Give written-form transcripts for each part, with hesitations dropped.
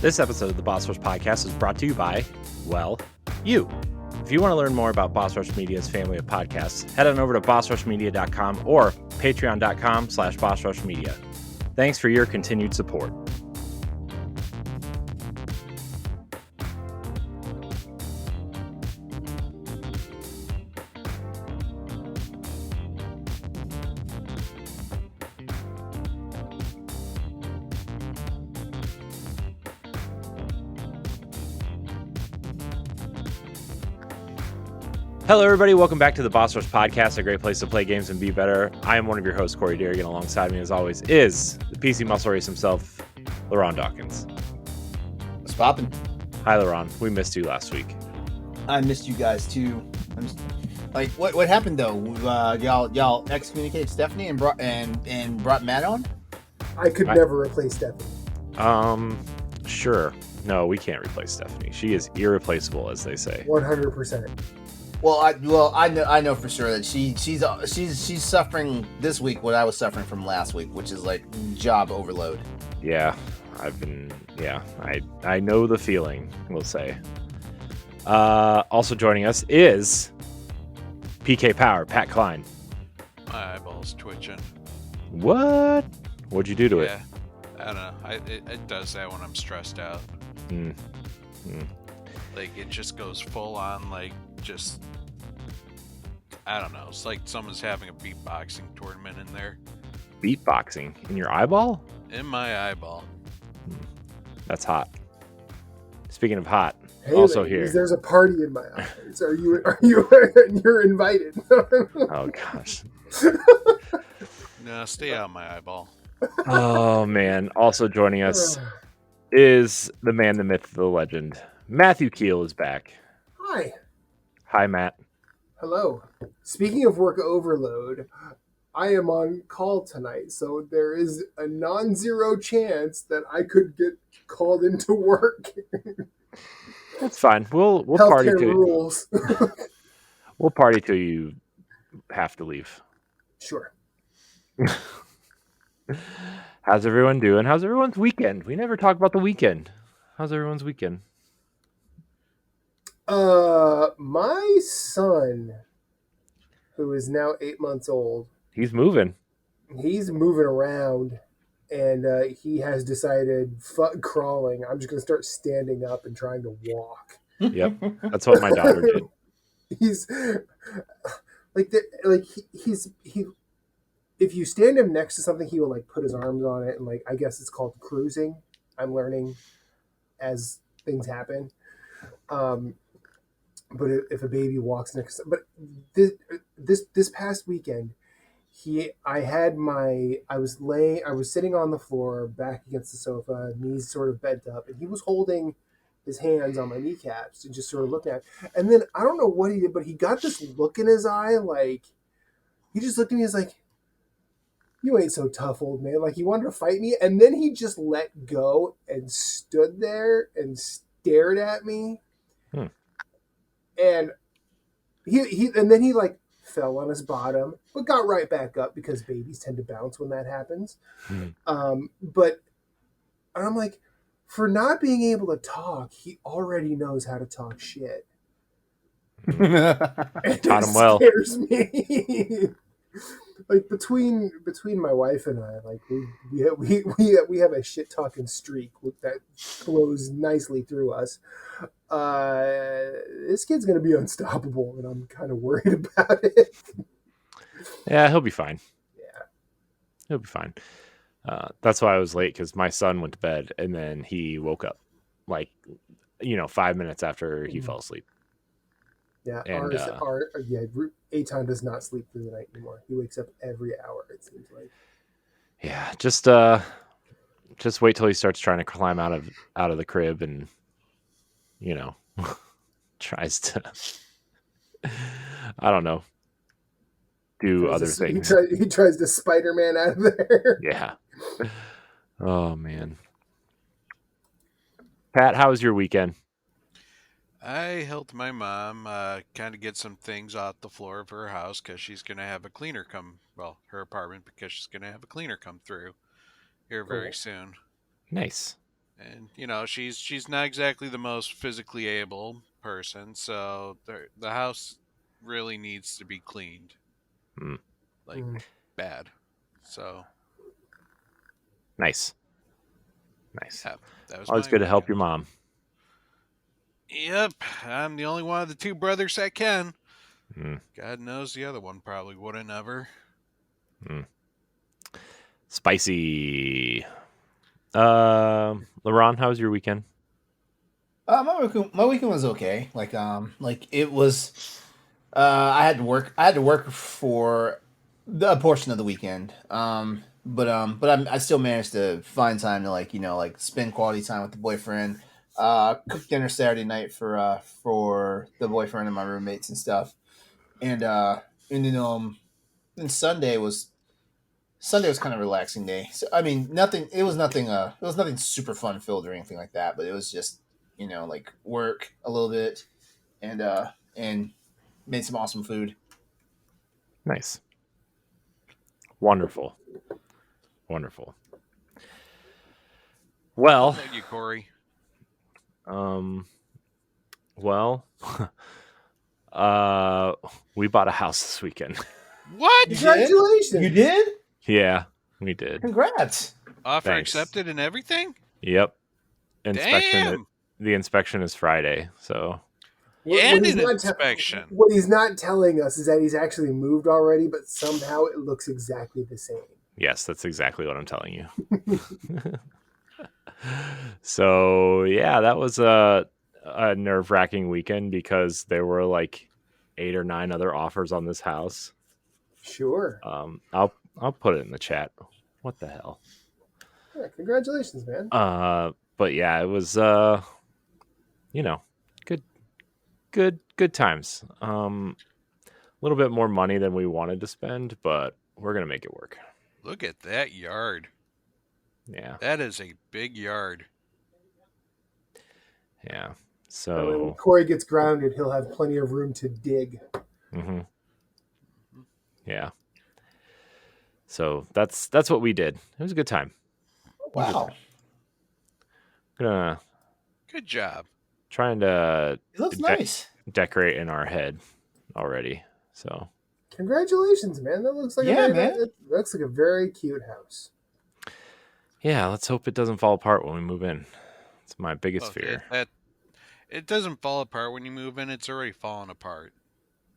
This episode of the Boss Rush Podcast is brought to you by, well, you. If you want to learn more about Boss Rush Media's family of podcasts, head on over to bossrushmedia.com or patreon.com/bossrushmedia. Thanks for your continued support. Hello, everybody. Welcome back to the Boss Rush Podcast, a great place to play games and be better. I am one of your hosts, Corey Derrigan. Alongside me, as always, is the PC muscle race himself, LeRon Dawkins. What's poppin'? Hi, LeRon. We missed you last week. I missed you guys too. What happened though? Y'all excommunicated Stephanie and brought Matt on. I could never replace Stephanie. Sure. No, we can't replace Stephanie. She is irreplaceable, as they say. 100%. Well, I know for sure that she's suffering this week what I was suffering from last week, which is like job overload. Yeah, I know the feeling, we'll say. Also joining us is PK Power, Pat Klein. My eyeballs twitching. What? What'd you do to it? I don't know. It does that when I'm stressed out. Like, it just goes full on, like, just... I don't know. It's like someone's having a beatboxing tournament in there. Beatboxing? In your eyeball? In my eyeball. That's hot. Speaking of hot, Hey, also ladies, here. There's a party in my eyes. You're invited. Oh, gosh. No, stay out of my eyeball. Oh, man. Also joining us is the man, the myth, the legend. Matthew Kiel is back. Hi. Hi, Matt. Hello. Speaking of work overload, I am on call tonight, so there is a non-zero chance that I could get called into work. That's fine. We'll party Healthcare till rules. we'll party till you have to leave. Sure. How's everyone doing? How's everyone's weekend? We never talk about the weekend. How's everyone's weekend? My son, who is now 8 months old, He's moving. he's moving around, and he has decided, fuck crawling. I'm just going to start standing up and trying to walk. Yep. That's what my daughter did. He's he. If you stand him next to something, he will like put his arms on it, and like I guess it's called cruising. I'm learning as things happen. But if a baby walks next to, but this past weekend, I was sitting on the floor back against the sofa, knees sort of bent up, and he was holding his hands on my kneecaps and just sort of looking at it. And then I don't know what he did, but he got this look in his eye, like he just looked at me and was like, "You ain't so tough, old man." Like he wanted to fight me, and then he just let go and stood there and stared at me. And he like fell on his bottom, but got right back up because babies tend to bounce when that happens. But I'm like, for not being able to talk, he already knows how to talk shit. And Taught him well. Scares me. Like between my wife and I, like we have a shit talking streak that flows nicely through us. This kid's gonna be unstoppable, and I'm kind of worried about it. Yeah, he'll be fine. Yeah, He'll be fine. That's why I was late, because my son went to bed and then he woke up, like, 5 minutes after he fell asleep. yeah. And, Eitan does not sleep through the night anymore. He wakes up every hour, it seems like. Yeah, just wait till he starts trying to climb out of the crib and tries to I don't know, do other things. He tries to Spider-Man out of there. Yeah. Oh man. Pat, how was your weekend? I helped my mom kind of get some things off the floor of her house because she's going to have a cleaner her apartment, because she's going to have a cleaner come through here very soon. Nice. And she's not exactly the most physically able person, so the house really needs to be cleaned, Mm, like bad. So nice. yeah, that was Always my good to help your weekend. mom. Yep, I'm the only one of the two brothers that can. Mm, God knows the other one probably wouldn't ever. mm. Spicy. LeRon, how was your weekend? My weekend was okay. Like it was. I had to work. I had to work for a portion of the weekend. But I still managed to find time to like spend quality time with the boyfriend. Cook dinner Saturday night for the boyfriend and my roommates and stuff. And and then and Sunday was kind of a relaxing day. So I mean, nothing. It was nothing super fun filled or anything like that. But it was just like work a little bit and made some awesome food. Nice. Wonderful. Wonderful. What Well, about you, Corey? um, well, uh, we bought a house this weekend. What? Congratulations! You did? Yeah, we did. Congrats! Offer Thanks. accepted and everything? Yep. Inspection. Damn! The inspection is Friday, so And he's an not inspection. what he's not telling us is that he's actually moved already, but somehow it looks exactly the same. yes, that's exactly what I'm telling you. So yeah, that was a nerve-wracking weekend because there were like 8 or 9 other offers on this house. Sure. I'll put it in the chat. What the hell? Yeah, congratulations, man. But yeah, it was good good times. A little bit more money than we wanted to spend, but we're gonna make it work. Look at that yard. Yeah, That is a big yard. yeah. By the way, when So Corey gets grounded, he'll have plenty of room to dig. mhm, yeah. So that's what we did. It was a good time. Wow, Gonna Good job. trying to it looks nice. decorate in our head already. So Congratulations, man. That looks like that looks like a very cute house. yeah, let's hope it doesn't fall apart when we move in. It's my biggest fear. It doesn't fall apart when you move in. It's already fallen apart.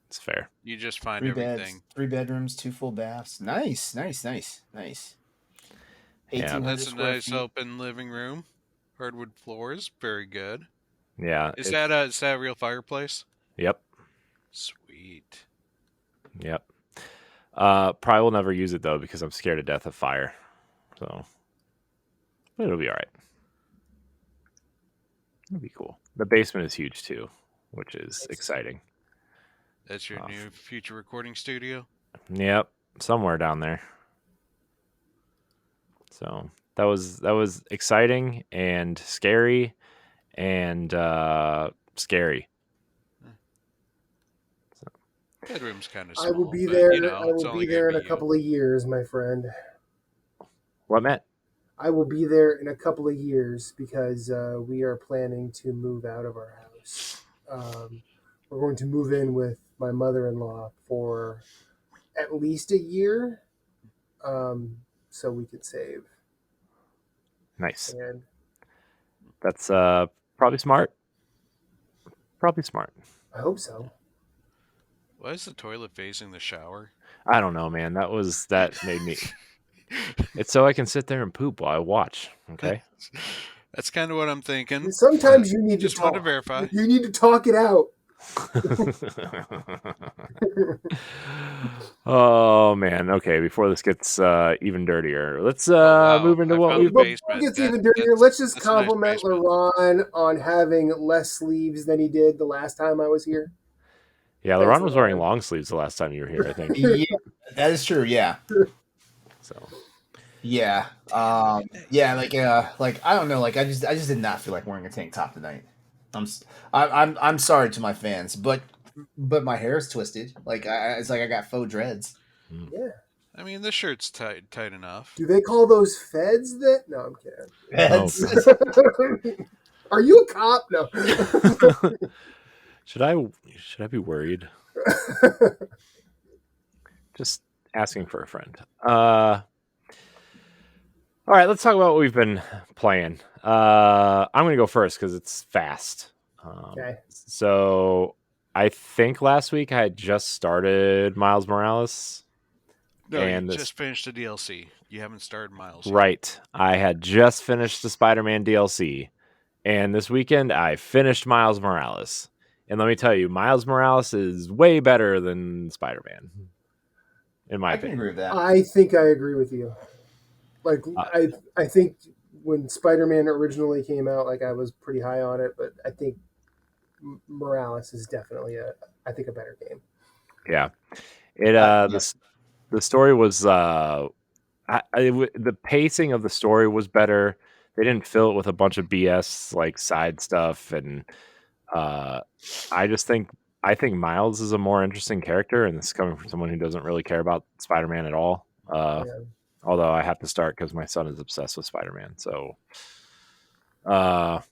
It's fair. You just find 3 everything. beds, 3 bedrooms, 2 full baths. Nice. Yeah. 1,800 That's a square nice feet. open living room. Hardwood floors. Very good. Yeah. Is that a real fireplace? Yep. Sweet. Yep. Probably will never use it though because I'm scared to death of fire. So but it'll be all right. It'll be cool. The basement is huge too, which is exciting. That's your new future recording studio? Yep. Somewhere down there. So that was exciting and scary and scary. Bedroom's kind of small. I will be but, there. it's I will only be gonna there in be a you. couple of years, my friend. What, Matt? I will be there in a couple of years because we are planning to move out of our house. We're going to move in with my mother-in-law for at least a year, so we could save. Nice. And That's probably smart. Probably smart. I hope so. Why is the toilet facing the shower? I don't know, man. That made me. It's so I can sit there and poop while I watch. Okay. That's kind of what I'm thinking. Sometimes you need to Just talk. wanted to verify. You need to talk it out. Oh man. Okay. Before this gets even dirtier, let's wow. move into I what found we've the been. Before it basement. gets That- even dirtier, that's- let's just that's a nice compliment basement. LeRon on having less sleeves than he did the last time I was here. Yeah, Thanks, LeRon was wearing LeRon. long sleeves the last time you were here. I think. Yeah, that is true. Yeah. So Yeah. Like I don't know. Like I just did not feel like wearing a tank top tonight. I'm sorry to my fans, but my hair is twisted. Like it's like I got faux dreads. Yeah. I mean, the shirt's tight enough. Do they call those feds that? No, I'm Oh. kidding. Are you a cop? No. Should I be worried? Just asking for a friend. All right, let's talk about what we've been playing. I'm going to go first because it's fast. Okay. So I think last week I had just started Miles Morales. No, And you this- just finished the DLC. You haven't started Miles yet. Right. I had just finished the Spider-Man DLC. And this weekend I finished Miles Morales. And let me tell you, Miles Morales is way better than Spider-Man, in my I can opinion. agree with that. I think I agree with you. Like I think when Spider-Man originally came out, like I was pretty high on it, but I think Morales is definitely a better game. Yeah. Yeah. The story was the pacing of the story was better. They didn't fill it with a bunch of BS like side stuff, and I think Miles is a more interesting character, and this is coming from someone who doesn't really care about Spider-Man at all. Yeah. Although I have to start because my son is obsessed with Spider-Man. So, but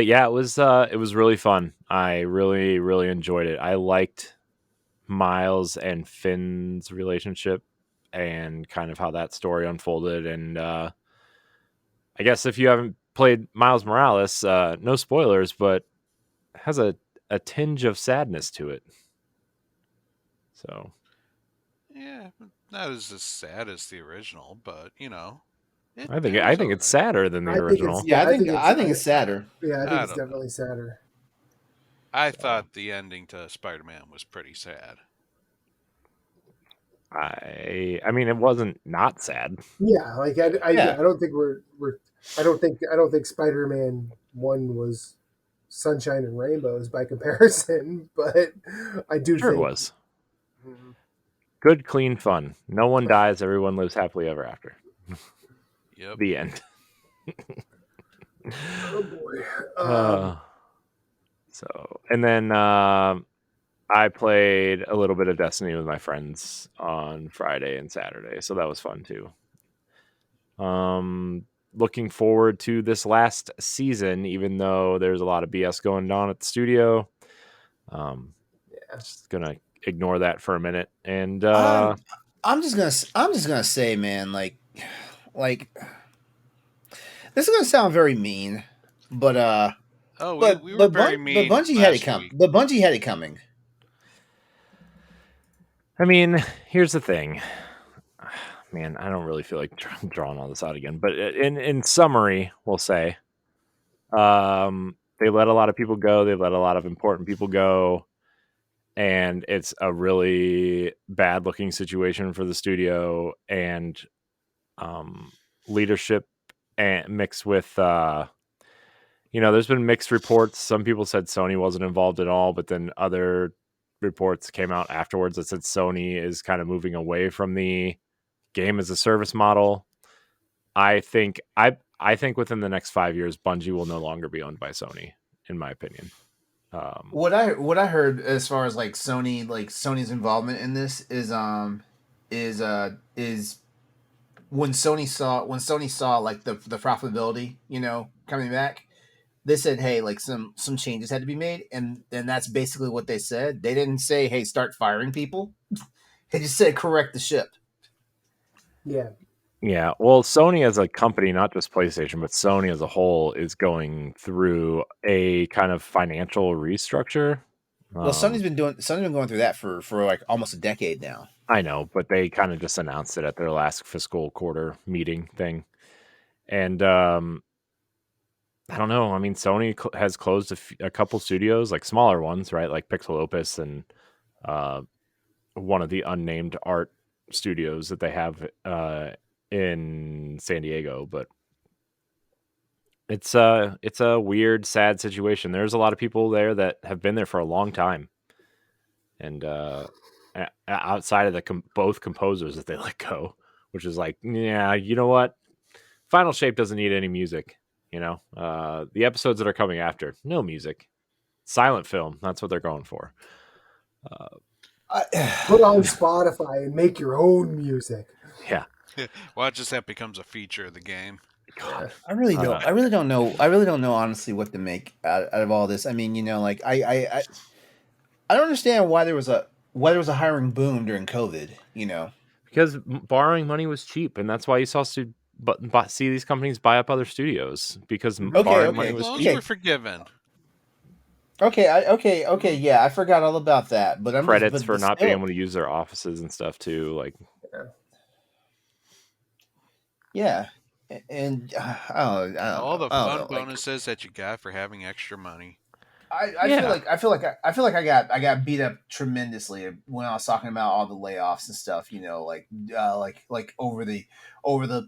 yeah, it was really fun. I really really enjoyed it. I liked Miles and Finn's relationship and kind of how that story unfolded. And I guess if you haven't played Miles Morales, no spoilers, but it has a tinge of sadness to it. So Yeah, not as sad as the original, but you know, I think it's sadder than the I think original. it's- Yeah, I think it's- it's sadder. Yeah, I think I it's don't know. definitely sadder. I thought the ending to Spider-Man was pretty sad. I mean, it wasn't not sad. Yeah, like I Yeah. don't think we're I don't think Spider-Man 1 was sunshine and rainbows by comparison, but I do Sure, think it was Mhm. good, clean fun. No one dies. Everyone lives happily ever after. Yep. The end. Oh boy. So, and then I played a little bit of Destiny with my friends on Friday and Saturday, so that was fun too. Looking forward to this last season, even though there's a lot of BS going on at the studio. Just gonna ignore that for a minute, and I'm just gonna say, man, like this is gonna sound very mean, but Oh, but we were very but mean Bungie had it last come. week. But Bungie had it coming. I mean, here's the thing. Man, I don't really feel like drawing all this out again, but in summary, we'll say, they let a lot of people go. They let a lot of important people go, and it's a really bad looking situation for the studio and leadership, and mixed with there's been mixed reports. Some people said Sony wasn't involved at all, but then other reports came out afterwards that said Sony is kind of moving away from the game as a service model. I think within the next 5 years, Bungie will no longer be owned by Sony, in my opinion. What I heard as far as like Sony's involvement in this is when Sony saw like the profitability, coming back, they said, hey, like some changes had to be made, and that's basically what they said. They didn't say, hey, start firing people. They just said correct the ship. Yeah. Yeah, well, Sony as a company, not just PlayStation, but Sony as a whole, is going through a kind of financial restructure. Well, Sony's been going through that for like almost a decade now. I know, but they kind of just announced it at their last fiscal quarter meeting thing. And I don't know. I mean, Sony has closed a couple studios, like smaller ones, right? Like Pixel Opus and one of the unnamed art studios that they have in San Diego. But it's a weird, sad situation. There's a lot of people there that have been there for a long time. And outside of the both composers that they let go, which is like, yeah, you know what? Final Shape doesn't need any music. The episodes that are coming after, no music, silent film. That's what they're going for. Put on Spotify and make your own music. Yeah. Watch as that becomes a feature of the game. God. I really don't. I really don't know. I really don't know honestly what to make out of all this. I mean, like I don't understand why there was a hiring boom during COVID. Because borrowing money was cheap, and that's why you saw see these companies buy up other studios because borrowing money was Loans cheap. were forgiven. Okay. Yeah, I forgot all about that. But I'm Credits just, for but not still, being able to use their offices and stuff too. Like, yeah, and I don't All know. the I don't fun know. Like, bonuses that you got for having extra money. I Yeah. feel like I got beat up tremendously when I was talking about all the layoffs and stuff. Like over the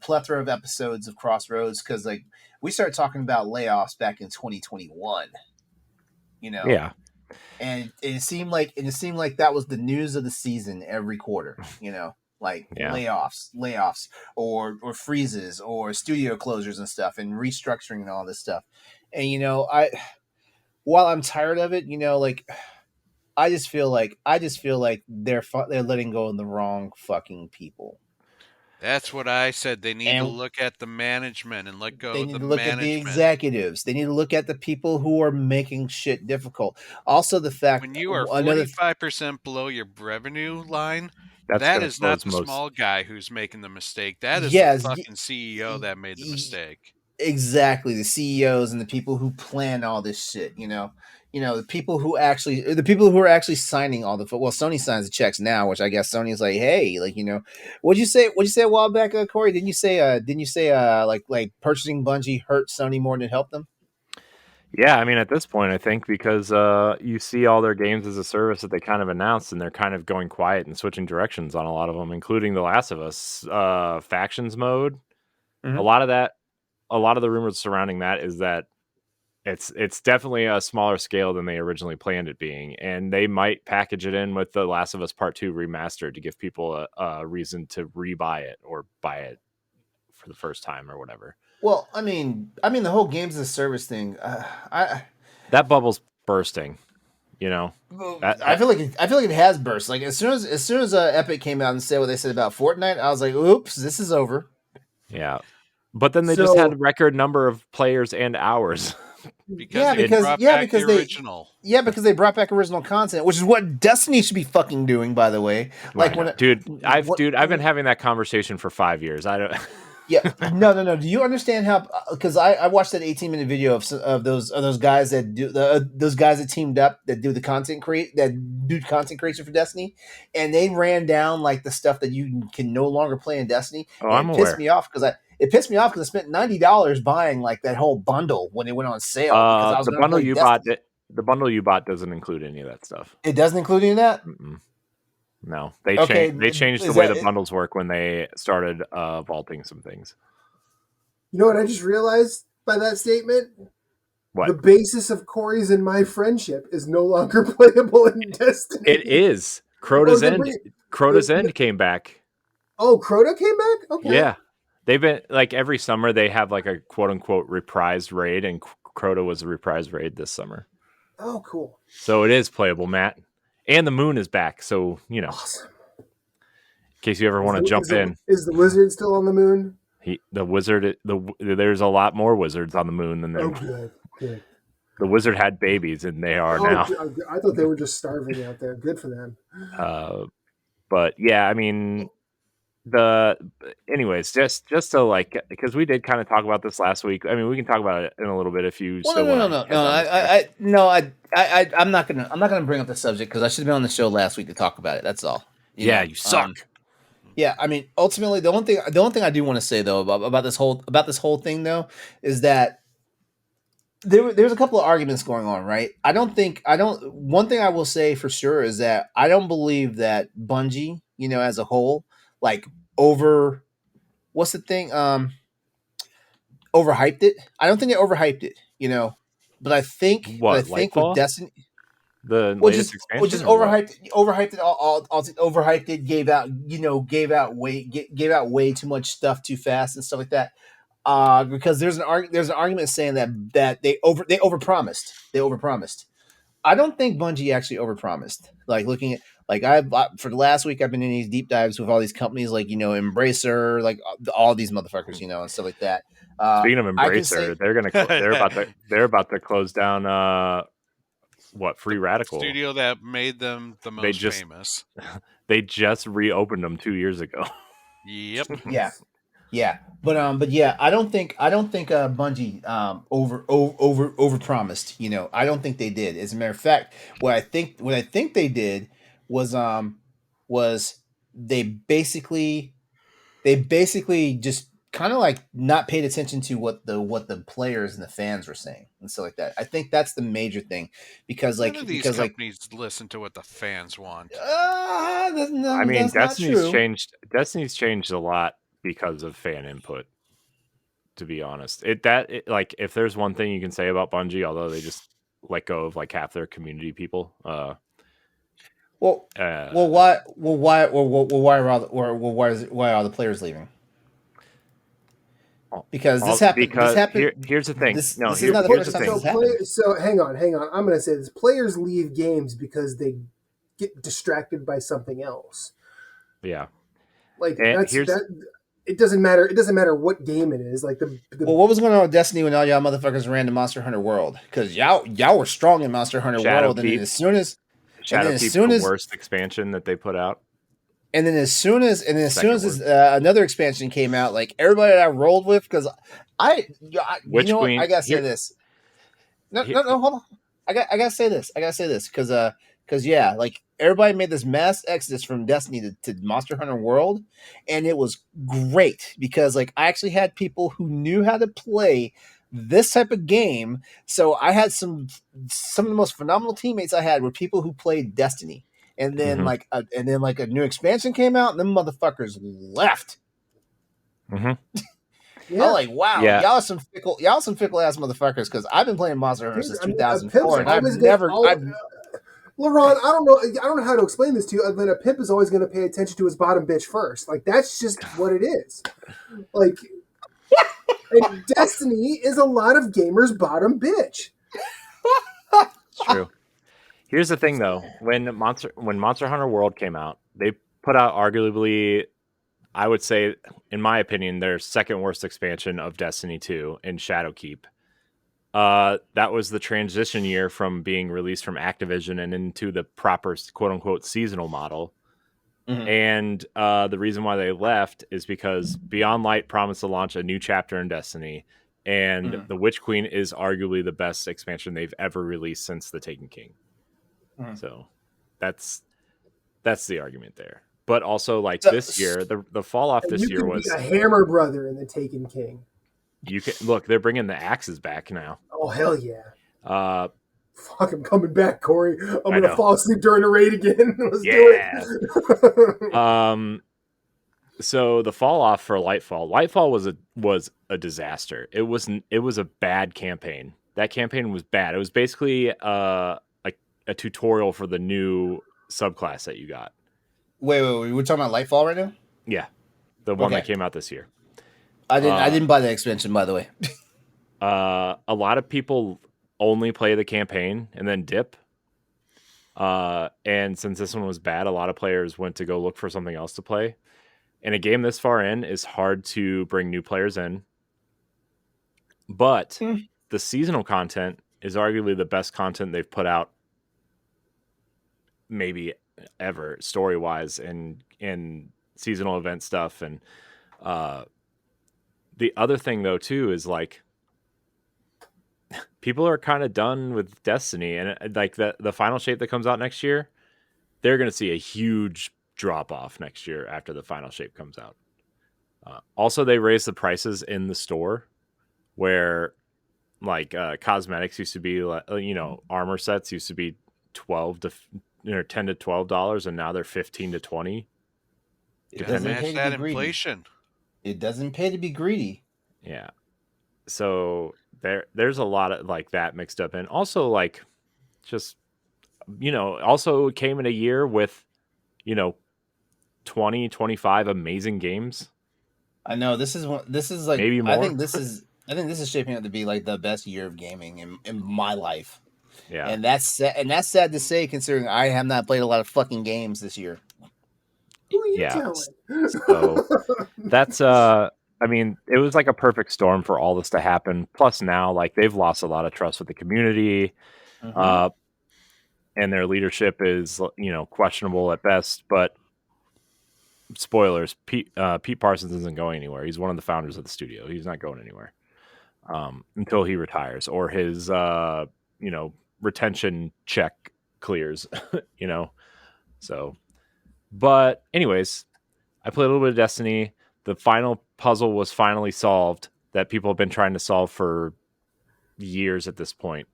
plethora of episodes of Crossroads, because like we started talking about layoffs back in 2021. Yeah. And it seemed like that was the news of the season every quarter. Like Yeah. layoffs, or freezes, or studio closures and stuff, and restructuring and all this stuff. And while I'm tired of it, like I just feel like they're letting go of the wrong fucking people. That's what I said. They need to And look at the management and let go they of need the to look at the management. executives. They need to look at the people who are making shit difficult. Also, the fact When you are another 45% below your revenue line, That's that going to is not close the most. small guy who's making the mistake. That is the yes, fucking CEO that made the mistake. exactly, the CEOs and the people who plan all this shit. The people who are actually signing all the Sony signs the checks now, which I guess Sony's like, hey, like what'd you say a while back, Corey? Didn't you say like purchasing Bungie hurt Sony more than it helped them? Yeah, I mean, at this point, I think because you see all their games as a service that they kind of announced, and they're kind of going quiet and switching directions on a lot of them, including The Last of Us factions mode. Mhm. A lot of the rumors surrounding that is that it's definitely a smaller scale than they originally planned it being, and they might package it in with The Last of Us Part 2 remastered to give people a reason to rebuy it or buy it for the first time or whatever. Well, I mean, the whole games as a service thing. That bubble's bursting. I feel like it has burst. Like as soon as Epic came out and said what they said about Fortnite, I was like, "Oops, this is over." Yeah, but then they just had a record number of players and hours. Because they brought back the original. Because they brought back original content, which is what Destiny should be fucking doing, by the way. Like I've been having that conversation for 5 years. I don't. Yeah, no. Do you understand how? Because I watched that 18-minute video of those guys that do those guys that teamed up that do content creation for Destiny, and they ran down like the stuff that you can no longer play in Destiny. Oh, and I'm it pissed aware. me off because I spent $90 buying like that whole bundle when it went on sale because I was The going to bundle play you Destiny. the bundle you bought doesn't include any of that stuff. It doesn't include any of that. Mm-mm. No, they Okay, changed the is way that the bundles work when they started vaulting some things. You know what I just realized by that statement? What? The basis of Corey's and my friendship is no longer playable in Destiny. It is. Crota's End came back. Oh, Crota came back? Okay. Yeah. They've been like every summer they have like a quote unquote reprised raid, and Crota was a reprised raid this summer. Oh, cool. So it is playable, Matt. And the moon is back, so Awesome. In case you ever want to jump in. Is the wizard still on the moon? There's a lot more wizards on the moon than them. Oh, good. The wizard had babies, and they are now. I thought they were just starving out there. Good for them. But yeah, I mean, anyways, just to like, because we did kind of talk about this last week. I mean, we can talk about it in a little bit if you still want to. I'm not gonna bring up the subject because I should have been on the show last week to talk about it. That's all. You suck. Yeah, I mean, ultimately, the only thing I do want to say though about this whole thing though is that there's a couple of arguments going on, right? One thing I will say for sure is that I don't believe that Bungie, as a whole, like what's the thing? Overhyped it. I don't think they overhyped it, but I think Lightfall? with Destiny, the latest expansion, just overhyped it all overhyped it, gave out way too much stuff too fast and stuff like that. Because there's an argument saying that they overpromised. I don't think Bungie actually overpromised. Like looking Like for the last week, I've been in these deep dives with all these companies, like Embracer, like all these motherfuckers, and stuff like that. Speaking of I can say, Embracer, they're about to close down Free The Radical. studio that made them the They most just famous. they just reopened them 2 years ago. Yep. yeah, but yeah, I don't think Bungie over promised. I don't think they did. As a matter of fact, what I think they did was was they basically just kind of like not paid attention to what the players and the fans were saying and stuff like that. I think that's the major thing because None of these like companies listen to what the fans want. I mean, that's not true. Destiny's changed a lot because of fan input. To be honest, like if there's one thing you can say about Bungie, although they just let go of like half their community people. Well, why are why are all the players leaving? Because this happened. Because here's the thing. No, This is not the here's first the time thing. this has happened. So hang on. I'm going to say this: players leave games because they get distracted by something else. Yeah, Like and that. It doesn't matter. It doesn't matter what game it is. Like well, what was going on with Destiny when all y'all motherfuckers ran to Monster Hunter World? Because y'all were strong in Monster Hunter World, and then as soon as the worst expansion that they put out. And then as soon as another expansion came out, like everybody that I rolled with, because I gotta say this. No, hold on. I gotta say this because yeah, like everybody made this mass exodus from Destiny to Monster Hunter World, and it was great because like I actually had people who knew how to play this type of game. So I had some of the most phenomenal teammates I had were people who played Destiny. And then a new expansion came out, and them motherfuckers left. Mm-hmm. Yeah. I'm like, wow, y'all are some fickle ass motherfuckers. Because I've been playing Monster Hunter since 2004, and LeRon, I don't know how to explain this to you. Other than a pimp is always going to pay attention to his bottom bitch first. Like that's just what it is. Like, and Destiny is a lot of gamers' bottom bitch. It's true. Here's the thing, though. When Monster Hunter World came out, they put out arguably, I would say, in my opinion, their second worst expansion of Destiny 2 in Shadowkeep. That was the transition year from being released from Activision and into the proper quote-unquote seasonal model. Mm-hmm. And the reason why they left is because Beyond Light promised to launch a new chapter in Destiny, and the Witch Queen is arguably the best expansion they've ever released since The Taken King. So that's the argument there. But also, like this year, the fall off this year was a Hammer brother in The Taken King. You can look; they're bringing the axes back now. Oh hell yeah! Fuck, I'm coming back, Corey. I'm gonna fall asleep during the raid again. Let's do it. So the fall off for Lightfall was a disaster. It was a bad campaign. That campaign was bad. It was basically a tutorial for the new subclass that you got. Wait, we're talking about Lightfall right now? Yeah, the one that came out this year. I didn't buy the expansion, by the way. A lot of people only play the campaign and then dip. And since this one was bad, a lot of players went to go look for something else to play. And a game this far in is hard to bring new players in. But the seasonal content is arguably the best content they've put out maybe ever, story-wise, and in seasonal event stuff. And the other thing, though, too, is like people are kind of done with Destiny, and like the final shape that comes out next year, they're going to see a huge drop off next year after the final shape comes out. Also, they raised the prices in the store, where like cosmetics used to be, armor sets used to be $10 to $12, and now they're $15 to $20. It doesn't match that inflation. It doesn't pay to be greedy. Yeah. So there's a lot of like that mixed up in. Also, like, just, also came in a year with, 20, 25 amazing games. I know this is like maybe more. I think this is shaping up to be like the best year of gaming in my life. Yeah. And that's sad to say, considering I have not played a lot of fucking games this year. Who are you Yeah. telling? So that's I mean, it was like a perfect storm for all this to happen. Plus now, like, they've lost a lot of trust with the community. Mhm. And their leadership is, questionable at best. But spoilers, Pete Parsons isn't going anywhere. He's one of the founders of the studio. He's not going anywhere until he retires or his retention check clears. So, but anyways, I played a little bit of Destiny. The final puzzle was finally solved that people have been trying to solve for years at this point,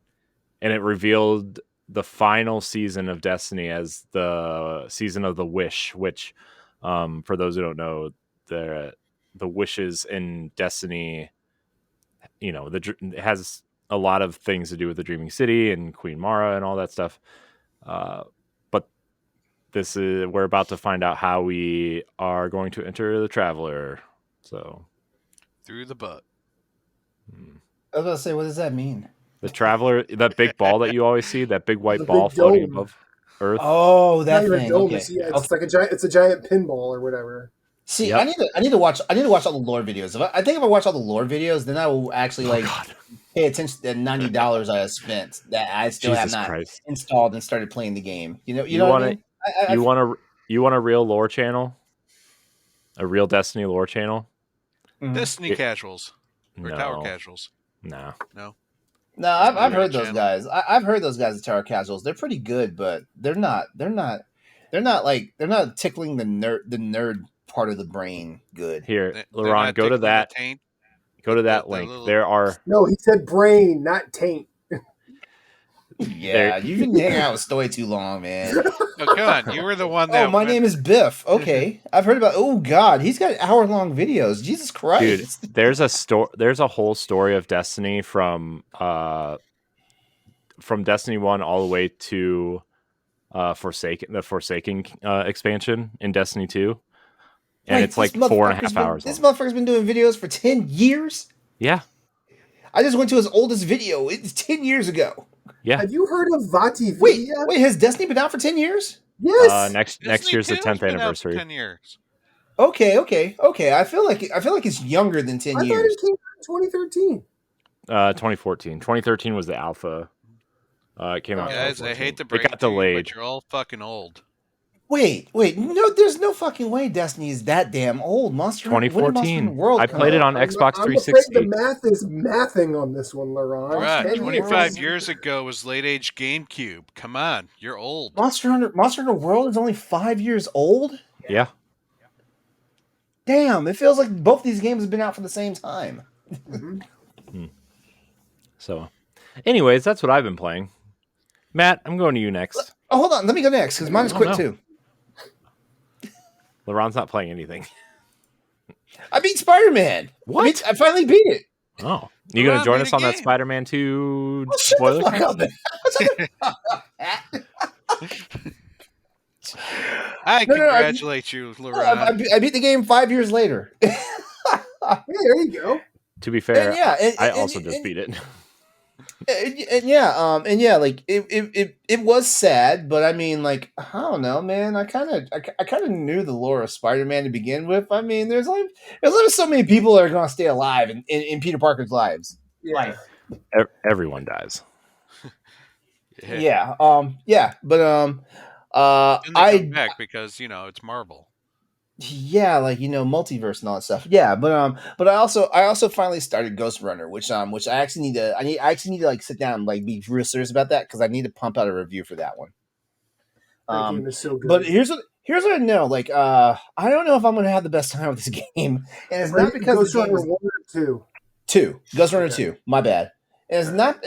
and it revealed the final season of Destiny as the season of the Wish, which, for those who don't know, the wishes in Destiny, it has a lot of things to do with the Dreaming City and Queen Mara and all that stuff. But we're about to find out how we are going to enter the Traveler. So Through the butt. I was about to say, what does that mean? the Traveler, that big ball that you always see, that big white The ball big floating dome. above Earth. Oh, Not that even a thing. dome. Okay. It's like a giant. It's a giant pinball or whatever. See, Yep. I need to watch all the lore videos. I think if I watch all the lore videos, then I will actually pay attention to the $90 I have spent that I still have Jesus not Christ. installed and started playing the game. You know what want I mean? you want a real lore channel? A real Destiny lore channel? Destiny casuals or tower No. casuals. No. No. No, I've not a heard real those channel. guys. I've heard those guys at Tower Casuals. They're pretty good, but they're not tickling the nerd part of the brain good. Here, They're LeRon, not go to tickling that. the taint. Go to The that link. little- There are No, he said brain, not taint. Yeah, you've been hanging out with Stoy too long, man. Oh, come on. You were the one that Oh, my name is Biff. Okay, I've heard about. Oh God, he's got hour-long videos. Jesus Christ, dude. There's a whole story of Destiny from Destiny 1 all the way to the Forsaken expansion in Destiny 2. And it's like 4.5 hours This long. motherfucker's been doing videos for 10 years. Yeah. I just went to his oldest video. It's 10 years ago. Yeah. Have you heard of Vati Wait, Villa? has Destiny been out for 10 years? Yes. Next Destiny year's the 2's 10th been out for anniversary. 10 years. Okay. I feel like it's younger than 10 I thought years. it came out in 2013. 2014. 2013 was the alpha. It came out. in Guys, I 2014. hate to It break got it to you, delayed. but you're all fucking old. Wait. No, there's no fucking way Destiny is that damn old. Monster Hunter. When did Monster Hunter 2014. World I come played it out? on Xbox I'm 360. afraid the math is mathing on this one, LeRon. Right, 10 25 years. years ago was late age GameCube. Come on, you're old. Monster Hunter World is only 5 years old. Yeah. Damn, it feels like both these games have been out for the same time. So, anyways, that's what I've been playing. Matt, I'm going to you next. Oh, hold on. Let me go next because mine is quick no. too. LeRon's not playing anything. I beat Spider-Man. What? I finally beat it. Oh, you going to join beat us a on that game. Spider-Man 2 Oh, shut spoiler? the fuck up, man. I No, congratulate you, LeRon. I beat the game 5 years later. Hey, there you go. To be fair, And yeah, I also just beat it. And yeah, like it was sad, but I mean, like, I don't know, man. I kind of knew the lore of Spider-Man to begin with. I mean, there's so many people that are gonna stay alive in Peter Parker's lives. Yeah. Everyone dies. Yeah. But And they come back because it's Marvel. yeah, like, multiverse and all that stuff. Yeah, but I also finally started Ghost Runner, which I actually need to like sit down and like be real serious about that because I need to pump out a review for that one. That game is so good. But here's what I know. Like, I don't know if I'm gonna have the best time with this game, and it's not because Ghost the game Runner is 1 or 2. 2. Ghost Runner Okay. 2. My bad. And it's not.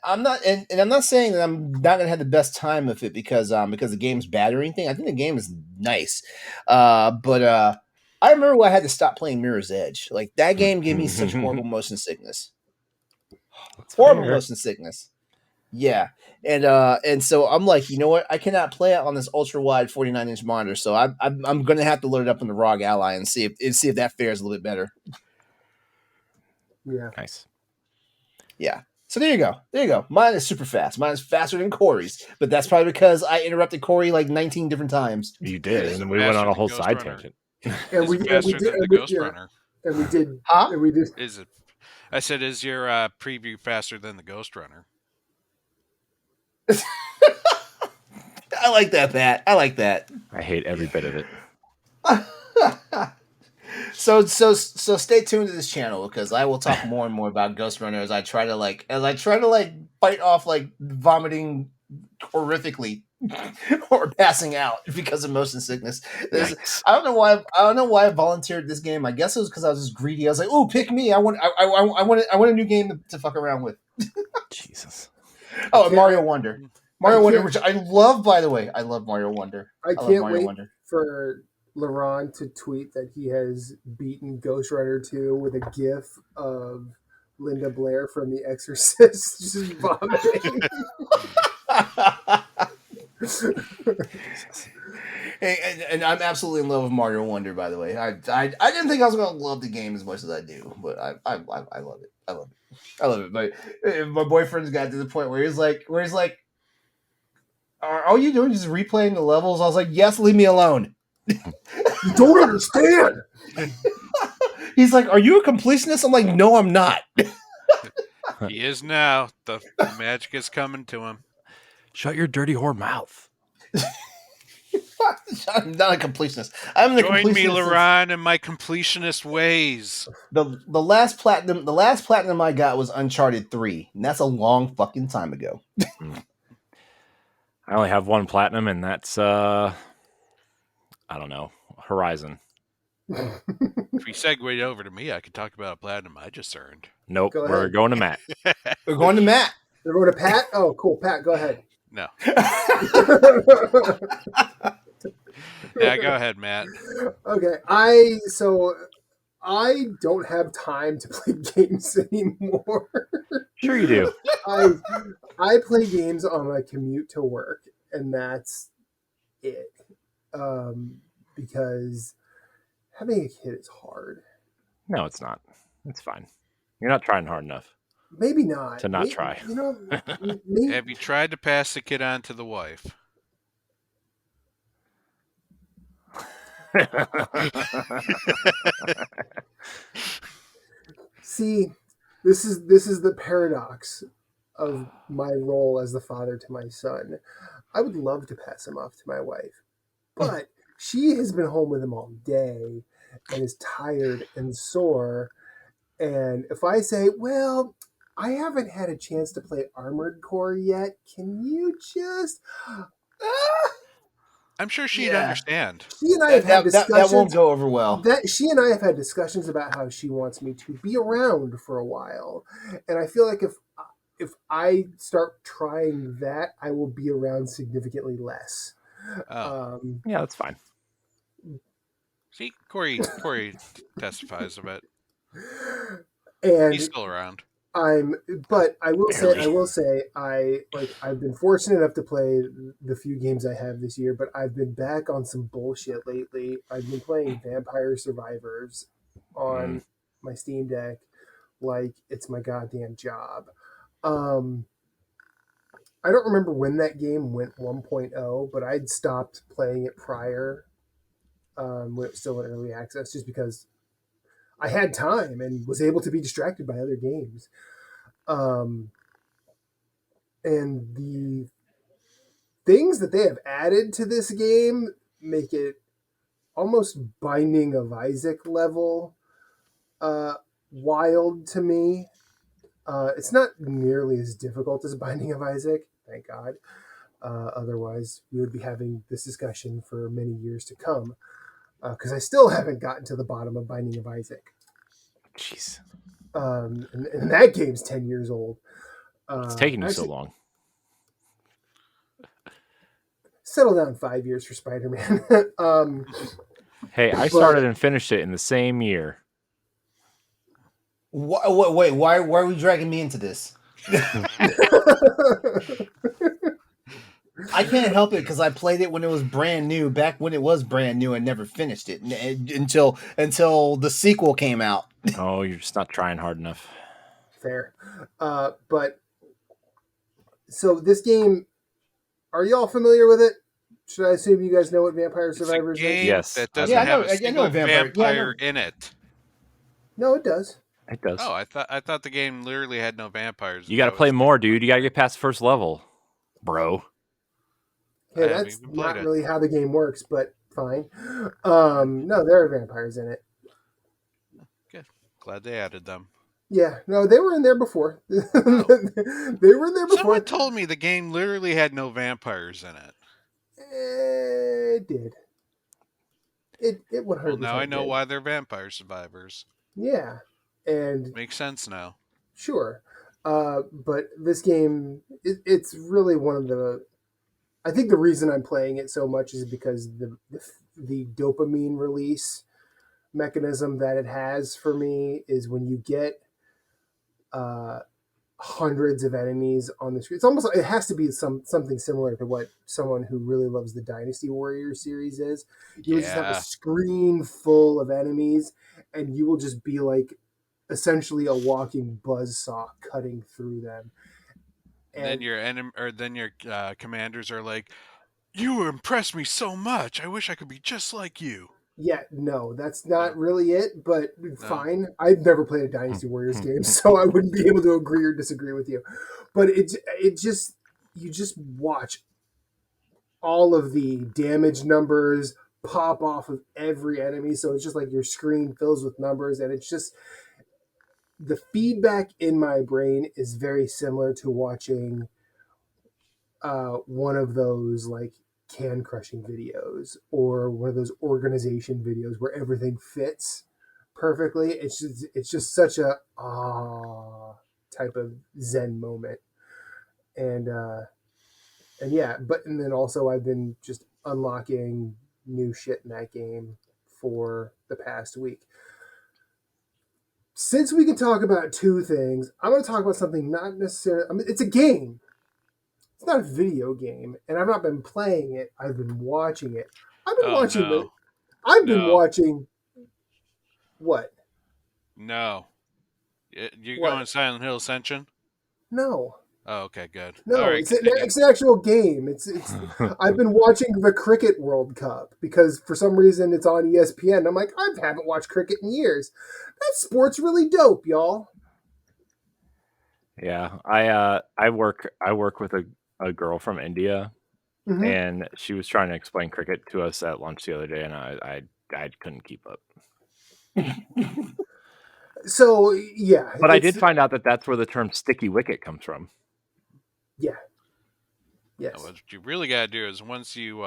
I'm not, and I'm not saying that I'm not gonna have the best time with it because the game's bad or anything. I think the game is nice, but I remember when I had to stop playing Mirror's Edge. Like, that game gave me such horrible motion sickness. Horrible motion sickness. Yeah, and so I'm like, you know what? I cannot play it on this ultra wide 49-inch monitor. So I'm gonna have to load it up on the ROG Ally and see if that fares a little bit better. Yeah. Nice. Yeah. So there you go. There you go. Mine is super fast. Mine is faster than Corey's, but that's probably because I interrupted Corey like 19 different times. You did, Is and it then we went on faster a than whole Ghost side Runner? tangent. And Is we it and faster we did than the and we, Ghost yeah, Runner? and we did Huh? and we did. Is it? I said, is your preview faster than the Ghost Runner? I like that, Pat. I like that. I hate every bit of it. So stay tuned to this channel because I will talk more and more about Ghost Runner as I try to bite off like vomiting horrifically or passing out because of motion sickness. Yikes. I don't know why I volunteered this game. I guess it was because I was just greedy. I was like, "Oh, pick me! I want a new game to fuck around with." Jesus. Oh, and Mario Wonder, Wonder, can't- which I love. By the way, I love Mario Wonder. I love can't Mario wait Wonder. for LeRon to tweet that he has beaten Ghost Runner 2 with a GIF of Linda Blair from The Exorcist just vomiting. And I'm absolutely in love with Mario Wonder. By the way, I didn't think I was going to love the game as much as I do, but I love it. I love it. I love it. My boyfriend's got to the point where he's like, are all you doing just replaying the levels? I was like, yes, leave me alone. You don't understand. He's like, are you a completionist? I'm like, no, I'm not. He is now. The magic is coming to him. Shut your dirty whore mouth. I'm not a completionist. I'm the Join me, completionist. LeRon, in my completionist ways. The last platinum I got was Uncharted 3, and that's a long fucking time ago. I only have one platinum, and that's I don't know, Horizon. If we segue over to me, I could talk about a platinum I just earned. Nope, Go we're ahead. going to Matt. We're going to Matt. They're going to Pat? Oh, cool. Pat, go ahead. No. Yeah, go ahead, Matt. Okay. I don't have time to play games anymore. Sure you do. I play games on my commute to work, and that's it. Because having a kid is hard. No, it's not. It's fine. You're not trying hard enough. Maybe not. To not try. You know, maybe, Have you tried to pass the kid on to the wife? see, this is the paradox of my role as the father to my son. I would love to pass him off to my wife, but she has been home with him all day and is tired and sore. And if I say, well, I haven't had a chance to play Armored Core yet, can you just... I'm sure she'd Yeah. understand. She and I have had discussions. That won't go over well. She and I have had discussions about how she wants me to be around for a while, and I feel like if I start trying that, I will be around significantly less. Oh. Yeah, that's fine. See, Corey testifies of it. And He's still around. but I will Barely. say, I've been fortunate enough to play the few games I have this year, but I've been back on some bullshit lately. I've been playing Vampire Survivors on my Steam Deck like it's my goddamn job. I don't remember when that game went 1.0, but I'd stopped playing it prior when it was still in early access just because I had time and was able to be distracted by other games. And the things that they have added to this game make it almost Binding of Isaac level wild to me. It's not nearly as difficult as Binding of Isaac, thank God. Otherwise, we would be having this discussion for many years to come. Because I still haven't gotten to the bottom of Binding of Isaac. Jeez. And that game's 10 years old. It's taking you so long. Settle down 5 years for Spider-Man. Hey, I started and finished it in the same year. Wait, why are we dragging me into this? I can't help it because I played it when it was brand new, back when it was brand new, and never finished it until the sequel came out. Oh, you're just not trying hard enough. Fair. But So this game, are y'all familiar with it? Should I assume you guys know what Vampire It's a Survivors is? game Yes, that I Yeah, doesn't I do. have know. a I know single vampire. Yeah, I vampire know. in it. No, it does. It does. Oh, I thought the game literally had no vampires, You and got to that play was more, dude. You got to get past first level, bro. I Hey, haven't that's even played not it. really how the game works, but fine. No, there are vampires in it. Good. Glad they added them. Yeah, no, they were in there before. They Oh, were in there someone before. told me the game literally had no vampires in it. It did. It Well, now I 100% know did. why they're vampire survivors. Yeah, and Makes sense now. sure. But this game, it's really one of the. I think the reason I'm playing it so much is because the dopamine release mechanism that it has for me is when you get uh, hundreds of enemies on the screen. It's almost, it has to be something similar to what someone who really loves the Dynasty Warriors series is. You would just have a Yeah. screen full of enemies, and you will just be like essentially a walking buzzsaw cutting through them. And then And your commanders are like, "You impressed me so much. I wish I could be just like you." yeah, no, that's No, not really it, but no. fine. I've never played a Dynasty Warriors game, so I wouldn't be able to agree or disagree with you. But it just, you just watch all of the damage numbers pop off of every enemy, so it's just like your screen fills with numbers, and it's just, the feedback in my brain is very similar to watching one of those like can crushing videos or one of those organization videos where everything fits perfectly. It's just such a type of zen moment, and yeah, but and then also I've been just unlocking new shit in that game for the past week. Since we can talk about two things, I'm going to talk about something not necessarily. I mean, it's a game. It's not a video game, and I've not been playing it. I've been watching it. I've been Oh watching the. no, I've been no, watching what? no. You're What? going Silent Hill Ascension? No, Oh, okay, good. All no. right, continue. It's an actual game. It's. I've been watching the Cricket World Cup because for some reason it's on ESPN. I'm like, I haven't watched cricket in years. That sport's really dope, y'all. Yeah, I work with a girl from India, Mm-hmm. and she was trying to explain cricket to us at lunch the other day, and I couldn't keep up. So yeah, But I it's did find out that that's where the term "sticky wicket" comes from. yeah, Now, yes. what you really gotta do is once you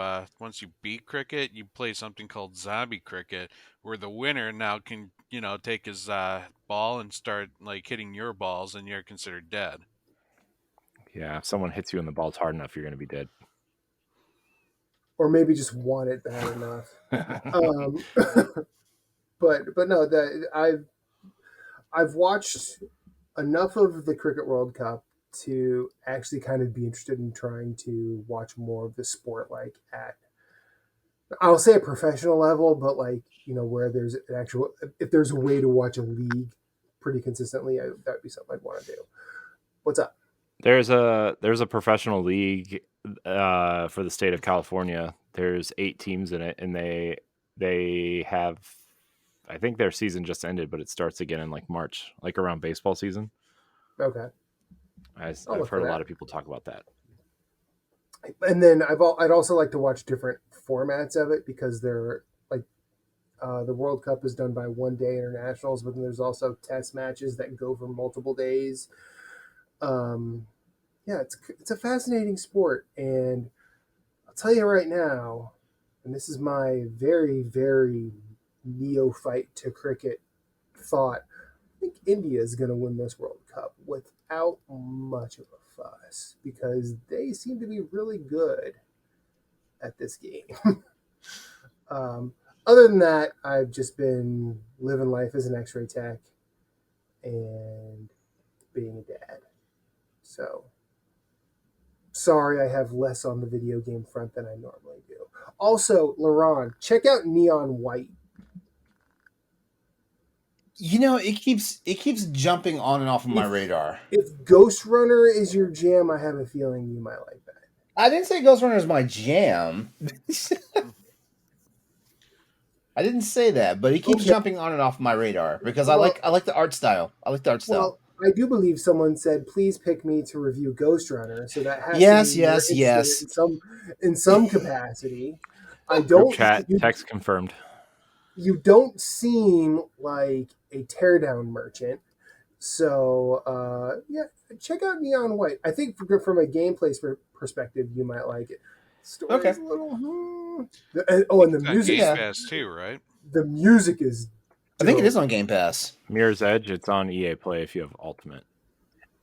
beat cricket, you play something called zombie cricket, where the winner now can take his ball and start like hitting your balls, and you're considered dead. Yeah, if someone hits you in the balls hard enough, you're going to be dead. Or maybe just want it bad enough. Um, but no, that I've watched enough of the Cricket World Cup to actually kind of be interested in trying to watch more of the sport, like at, I'll say a professional level, but like, where there's an actual, if there's a way to watch a league pretty consistently, that'd be something I'd want to do. What's up? There's a professional league for the state of California. There's 8 teams in it, and they have, I think their season just ended, but it starts again in like March, like around baseball season. Okay, I'll I've look for heard a lot that. of people talk about that. And then I'd also like to watch different formats of it because they're like, the World Cup is done by 1 day internationals, but then there's also test matches that go for multiple days. Um, yeah, it's a fascinating sport, and I'll tell you right now, and this is my very very neophyte to cricket thought. I think India is going to win this World Cup without much of a fuss because they seem to be really good at this game. um, Other than that, I've just been living life as an X-ray tech and being a dad. So sorry, I have less on the video game front than I normally do. Also, LeRon, check out Neon White. it keeps jumping on and off of my radar. If Ghost Runner is your jam, I have a feeling you might like that. I didn't say Ghost Runner is my jam. I didn't say that, but it keeps jumping on and off my radar because I like the art style. I like the art style. Well, I do believe someone said, "Please pick me to review Ghost Runner." So that has Yes, to mean yes, you're yes. in some capacity. I Group don't. chat text confirmed. You don't seem like a teardown merchant. So yeah, check out Neon White. I think from a gameplay perspective, you might like it. Story's a little. And the It's on music. Game Pass too, right? The music is. I think it is on Game Pass. Mirror's Edge. It's on EA Play if you have Ultimate.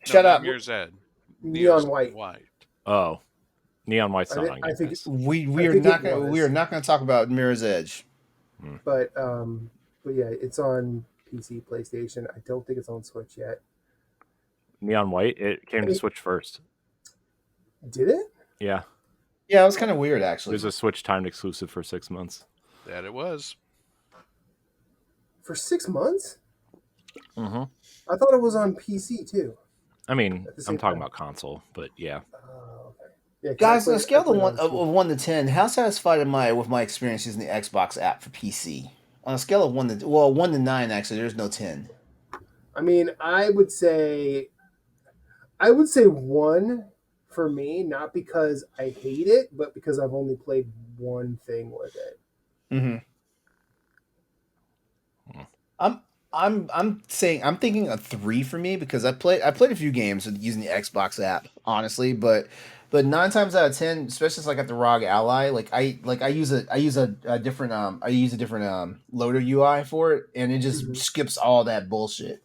Shut up. Mirror's Edge. Neon White. Oh, Neon White's not on Game I think Pass. We are not going to talk about Mirror's Edge. But yeah, it's on PC, PlayStation. I don't think it's on Switch yet. Neon White. It came to Switch first. Did it? Yeah. Yeah, it was kind of weird actually. It was a Switch timed exclusive for 6 months. That it was. For 6 months? Mm-hmm. I thought it was on PC too. I mean, I'm talking about console, but yeah. Okay. Yeah, guys, on a scale of 1 to 10, how satisfied am I with my experience using the Xbox app for PC? On a scale of 1 to 9, actually, there's no 10. I mean, I would say 1 for me, not because I hate it, but because I've only played one thing with it. Mm-hmm. I'm thinking a 3 for me because I played a few games using the Xbox app, honestly, but 9 times out of 10, especially like at the ROG Ally, I use a different loader UI for it, and it just skips all that bullshit.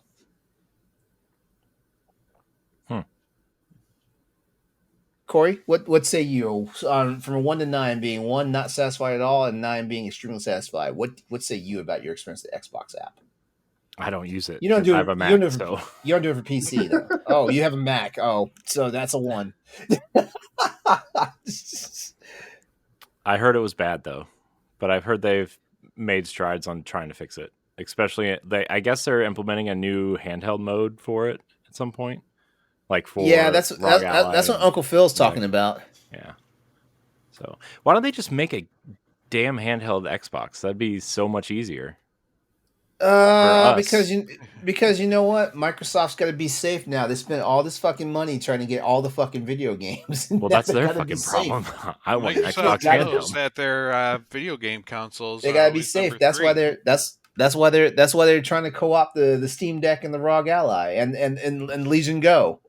Corey, what say you? From a 1 to 9 being 1 not satisfied at all and 9 being extremely satisfied, what say you about your experience with the Xbox app? I don't use it. You don't do it. I have a Mac, you don't do it for PC though. Oh, you have a Mac. Oh, so that's a 1. I heard it was bad though, but I've heard they've made strides on trying to fix it. Especially, I guess they're implementing a new handheld mode for it at some point. Like for that's what Uncle Phil's talking about. Yeah. So why don't they just make a damn handheld Xbox? That'd be so much easier. Because you know what, Microsoft's got to be safe now. They spent all this fucking money trying to get all the fucking video games. Well, that's their fucking problem. I want Xbox handheld that their video game consoles. They gotta be safe. That's why they're trying to co-opt the Steam Deck and the ROG Ally and Legion Go.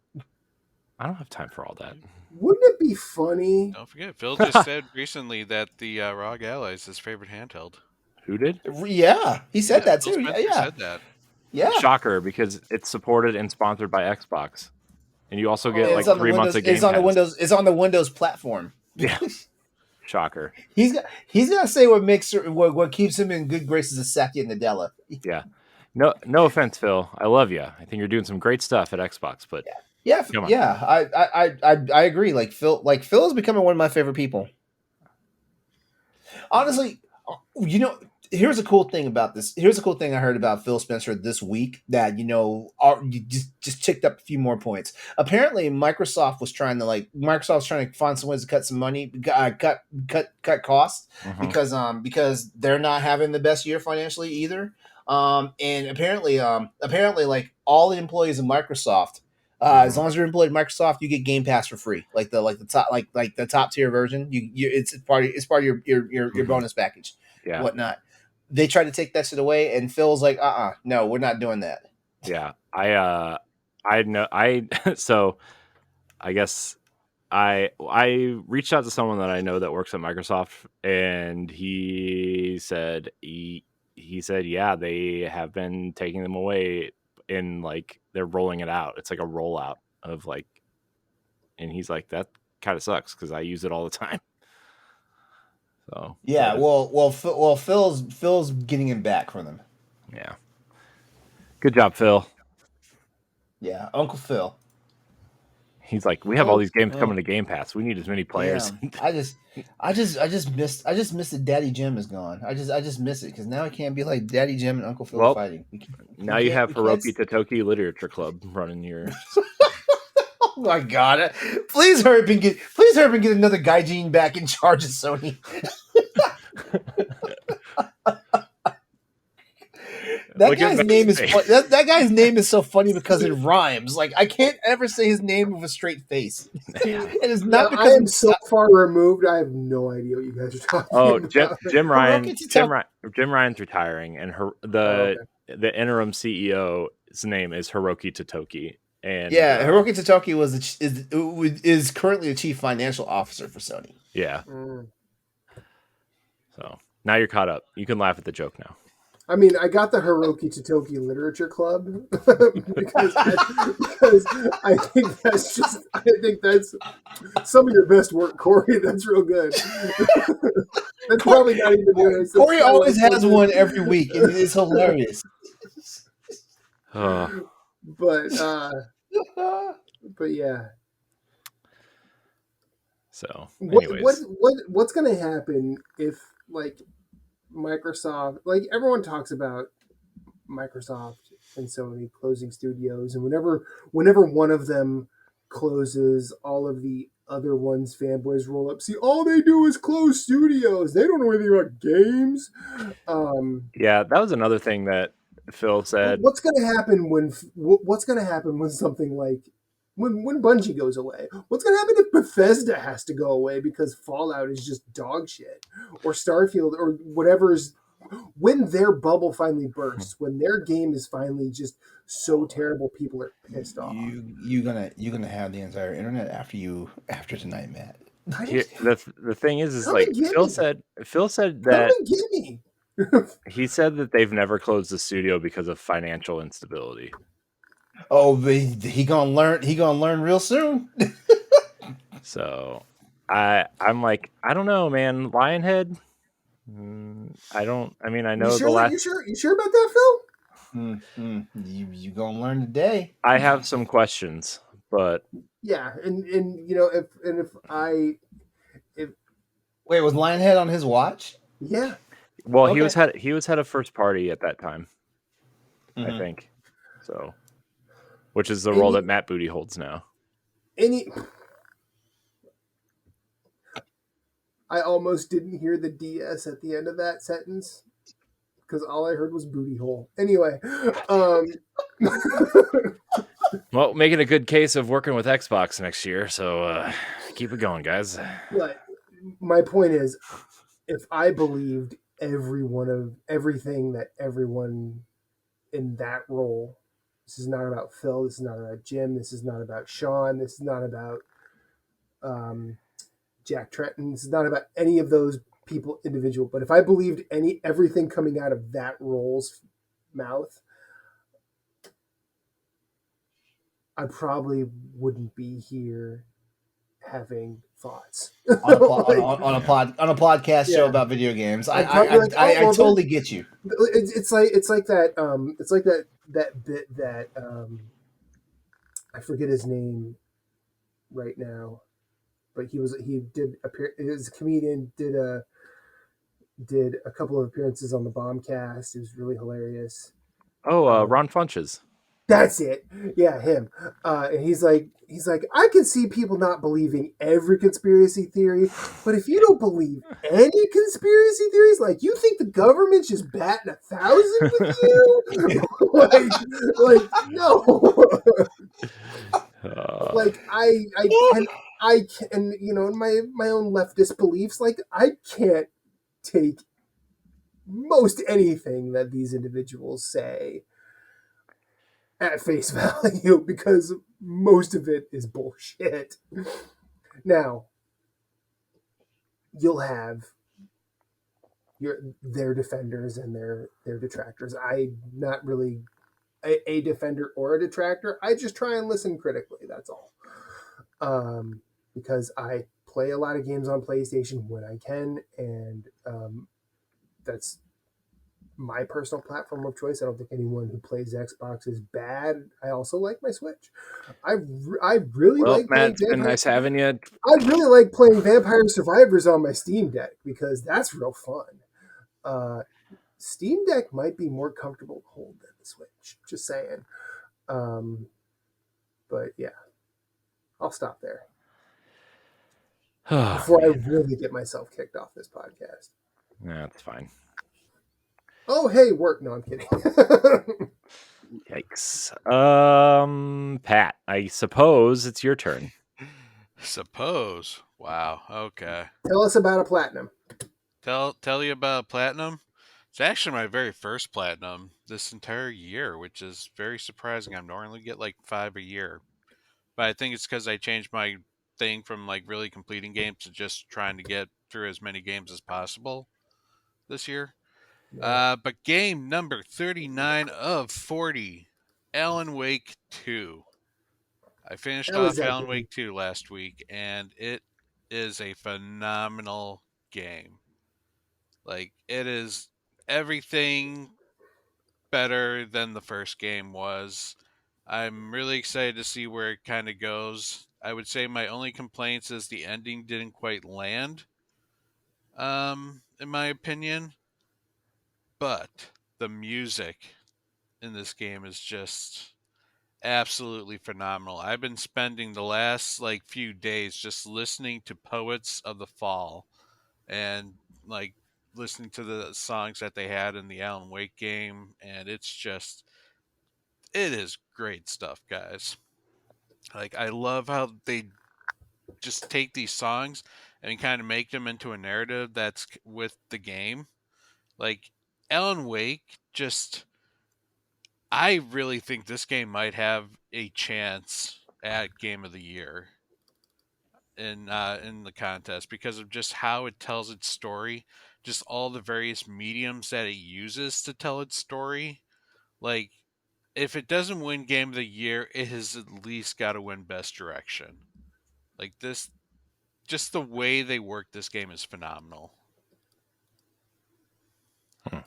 I don't have time for all that. Wouldn't it be funny? Don't forget, Phil just said recently that the ROG Ally is his favorite handheld. Who did? Yeah, he said that too. Yeah, said that. Yeah, shocker, because it's supported and sponsored by Xbox, and you also get 3 months of Game Pass. It's on the Windows platform. Yeah, shocker. He's gonna say what keeps him in good graces of Satya Nadella. Yeah, no offense, Phil. I love you. I think you're doing some great stuff at Xbox, but yeah. I agree. Like Phil is becoming one of my favorite people. Honestly, here's a cool thing about this. Here's a cool thing I heard about Phil Spencer this week that you just ticked up a few more points. Apparently, Microsoft was trying to find some ways to cut some money, cut costs because they're not having the best year financially either. And apparently, like all the employees of Microsoft, as long as you're employed at Microsoft, you get Game Pass for free. Like the top tier version, it's part of your bonus package. Yeah. Whatnot. They tried to take that shit away, and Phil's like, no, we're not doing that. Yeah, I know. So I guess I reached out to someone that I know that works at Microsoft, and he said yeah, they have been taking them away, in like they're rolling it out. It's like a rollout of like, and he's like, that kind of sucks because I use it all the time. So yeah, well, Phil's getting him back from them. Yeah, good job, Phil. Yeah, Uncle Phil. He's like, we have all these games coming to Game Pass. We need as many players. Damn. I just missed that Daddy Jim is gone. I just miss it because now I can't be like Daddy Jim and Uncle Phil Well, fighting. Now you have Hiroki Totoki Literature Club running your. Oh my god! Please hurry up and get another Gaijin back in charge of Sony. That guy's name is so funny because it rhymes. Like I can't ever say his name with a straight face. It is not because I am so far removed. I have no idea what you guys are talking about. Jim Ryan's retiring, and the interim CEO's name is Hiroki Totoki. And Hiroki Totoki is currently the chief financial officer for Sony. Yeah. So now you're caught up. You can laugh at the joke now. I mean, I got the Hiroki Totoki Literature Club because I think that's some of your best work, Corey. That's real good. That's probably not even good. Corey always has one every week, and it's hilarious. But yeah. So, anyways, what's going to happen if like Microsoft, like everyone talks about Microsoft and Sony closing studios, and whenever one of them closes, all of the other ones fanboys roll up. See, all they do is close studios. They don't know anything about games. Yeah, that was another thing that Phil said. What's going to happen when something like when Bungie goes away? What's going to happen if Bethesda has to go away because Fallout is just dog shit, or Starfield, or whatever's? When their bubble finally bursts, when their game is finally just so terrible, people are pissed off. You're gonna have the entire internet after tonight, Matt. The thing is like Phil said that. Come and get me. He said that they've never closed the studio because of financial instability. Oh, he gonna learn real soon. So, I'm like, I don't know, man. Lionhead. I know you sure about that, Phil? You gonna learn today. I have some questions, but yeah, and wait, was Lionhead on his watch? Yeah. Well, okay. he was head of first party at that time, I think. So, which is the role that Matt Booty holds now. I almost didn't hear the DS at the end of that sentence because all I heard was booty hole. Anyway, well, making a good case of working with Xbox next year, so keep it going, guys. But my point is, if I believed everything that everyone in that role, this is not about Phil, this is not about Jim, this is not about Sean, this is not about Jack Tretton, this is not about any of those people individual, but if I believed everything coming out of that role's mouth, I probably wouldn't be here having thoughts on a podcast show about video games. I totally get you. It's like that bit that I forget his name right now, but his comedian did a couple of appearances on the Bombcast. It was really hilarious. Oh, Ron Funches. That's it. Yeah, him. And he's like, I can see people not believing every conspiracy theory, but if you don't believe any conspiracy theories, like you think the government's just batting 1,000 with you, like no. Like I can, in my own leftist beliefs, like I can't take most anything that these individuals say at face value because most of it is bullshit. Now, you'll have their defenders and their detractors. I'm not really a defender or a detractor. I just try and listen critically. That's all. Because I play a lot of games on PlayStation when I can, and that's my personal platform of choice. I don't think anyone who plays Xbox is bad. I also like my Switch. I really Well, like Matt, playing it's been Vampire. nice having you. I really like playing Vampire Survivors on my Steam Deck because that's real fun. Uh, Steam Deck might be more comfortable to hold than the Switch. Just saying. Um, but yeah, I'll stop there Oh before I man, really get myself kicked off this podcast. that's fine. Oh, hey, work. No, I'm kidding. Yikes. Pat, I suppose it's your turn. Suppose. Wow. Okay. Tell us about a platinum. Tell you about platinum. It's actually my very first platinum this entire year, which is very surprising. I normally get like 5 a year, but I think it's because I changed my thing from like really completing games to just trying to get through as many games as possible this year. No, But game number 39 of 40, Alan Wake 2. I finished how is off that Alan game? Wake 2 last week, and it is a phenomenal game. Like, it is everything better than the first game was. I'm really excited to see where it kind of goes. I would say my only complaints is the ending didn't quite land, in my opinion. But the music in this game is just absolutely phenomenal. I've been spending the last like few days just listening to Poets of the Fall and like listening to the songs that they had in the Alan Wake game, and it is great stuff, guys. Like, I love how they just take these songs and kind of make them into a narrative that's with the game. Like, Alan Wake just I really think this game might have a chance at Game of the Year in the contest because of just how it tells its story, just all the various mediums that it uses to tell its story. Like, if it doesn't win Game of the Year, it has at least got to win Best Direction. Like, this, just the way they work this game is phenomenal. Hmm.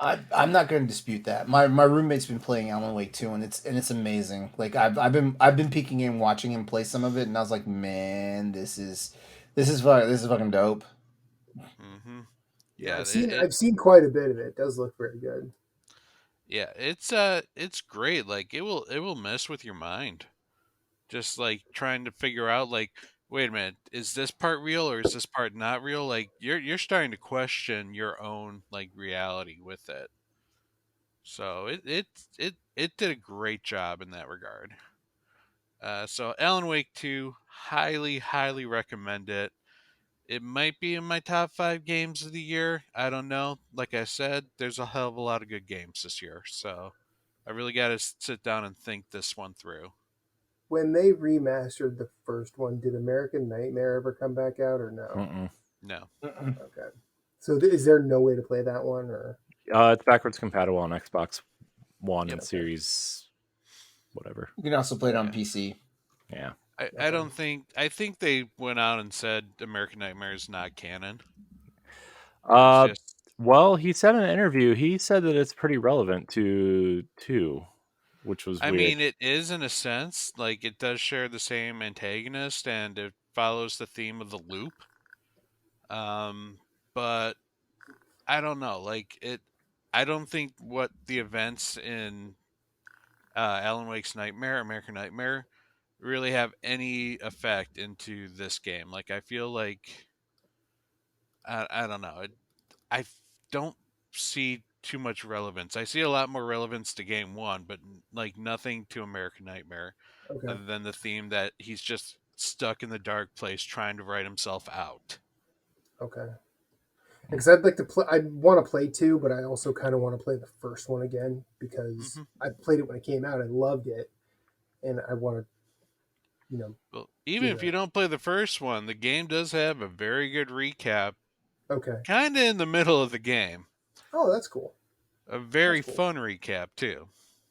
I'm not going to dispute that. My roommate's been playing Alan Wake 2, and it's amazing. Like I've been peeking in, watching him play some of it, and I was like, man, this is fucking dope. hmm Yeah, Yeah, I've seen quite a bit of it. It does look very good. yeah, it's great. Like, it will mess with your mind. Just like trying to figure out like, wait a minute, is this part real or is this part not real? Like, you're starting to question your own like reality with it. So it did a great job in that regard. So Alan Wake 2, highly recommend it. It might be in my top 5 games of the year. I don't know. Like I said, there's a hell of a lot of good games this year. So I really got to sit down and think this one through. When they remastered the first one, did American Nightmare ever come back out or no? Mm-mm. No. Mm-mm. Okay. So is there no way to play that one or? It's backwards compatible on Xbox One and Yep. Okay. Series, whatever. You can also play it on Yeah. PC. Yeah. I Okay. don't think I think they went out and said American Nightmare is not canon. It was Uh, just well, he said in an interview, he said that it's pretty relevant to two, which was I weird. mean it is in a sense, like it does share the same antagonist and it follows the theme of the loop. Um but I don't know, like it I don't think what the events in Alan Wake's Nightmare, American Nightmare, really have any effect into this game. Like I feel like I don't know. I don't see too much relevance. I see a lot more relevance to game one, but like nothing to American Nightmare, Okay. other than the theme that he's just stuck in the dark place trying to write himself out. Okay. Because I'd like to play. I want to play two, but I also kind of want to play the first one again because hmm I played it when it came out. I loved it, and I want to, Well, even do if you that. don't play the first one, the game does have a very good recap, Okay. kind of in the middle of the game. Oh, that's cool. A That's very cool. fun recap too.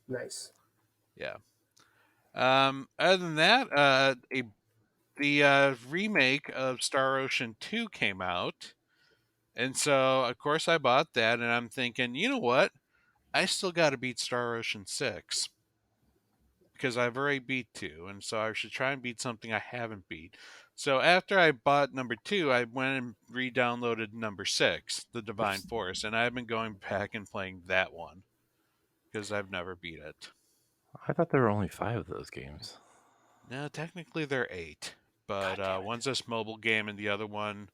Nice. Yeah. Other than that, the remake of Star Ocean 2 came out. And so, of course, I bought that, and I'm thinking, you know what? I still got to beat Star Ocean 6 because I've already beat 2, and so I should try and beat something I haven't beat. So after I bought number 2, I went and re-downloaded number 6, The Divine Force, and I've been going back and playing that one because I've never beat it. I thought there were only 5 of those games. No, technically there are 8, God but damn it. one's this mobile game, and the other one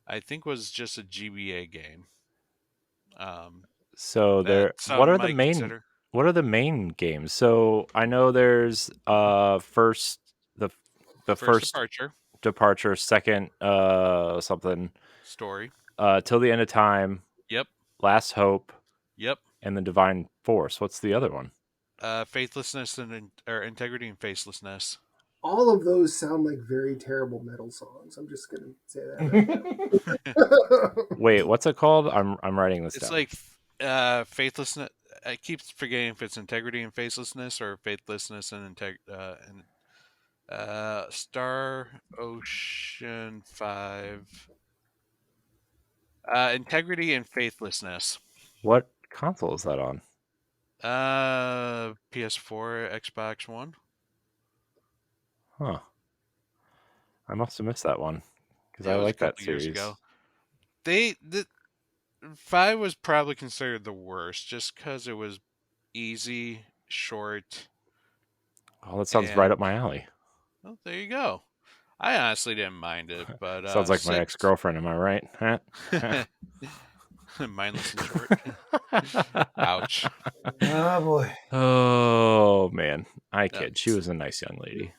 I think was just a GBA game. Um, So that there, some might consider. what are the main games? So I know there's first the the First first Departure departure, second something story. till the end of time, Yep, last hope, yep. and the divine force. What's the other one? Faithlessness and or integrity and facelessness. All of those sound like very terrible metal songs. I'm just gonna say that right now. Wait, what's it called? I'm writing this It's down. like faithlessness. I keep forgetting if it's integrity and facelessness or faithlessness and Star Ocean 5. Integrity and faithlessness. What console is that on? PS4, Xbox One. Huh. I must have missed that one because Yeah, I it was a like that couple years series. ago. The 5 was probably considered the worst just because it was easy, short, Oh, that sounds right and up my alley. well, there you go. I honestly didn't mind it, but Sounds like my 6 ex-girlfriend. Am I right? Huh? mindless and short. Ouch. Oh boy. Oh man, I Uh, kid. She was a nice young lady.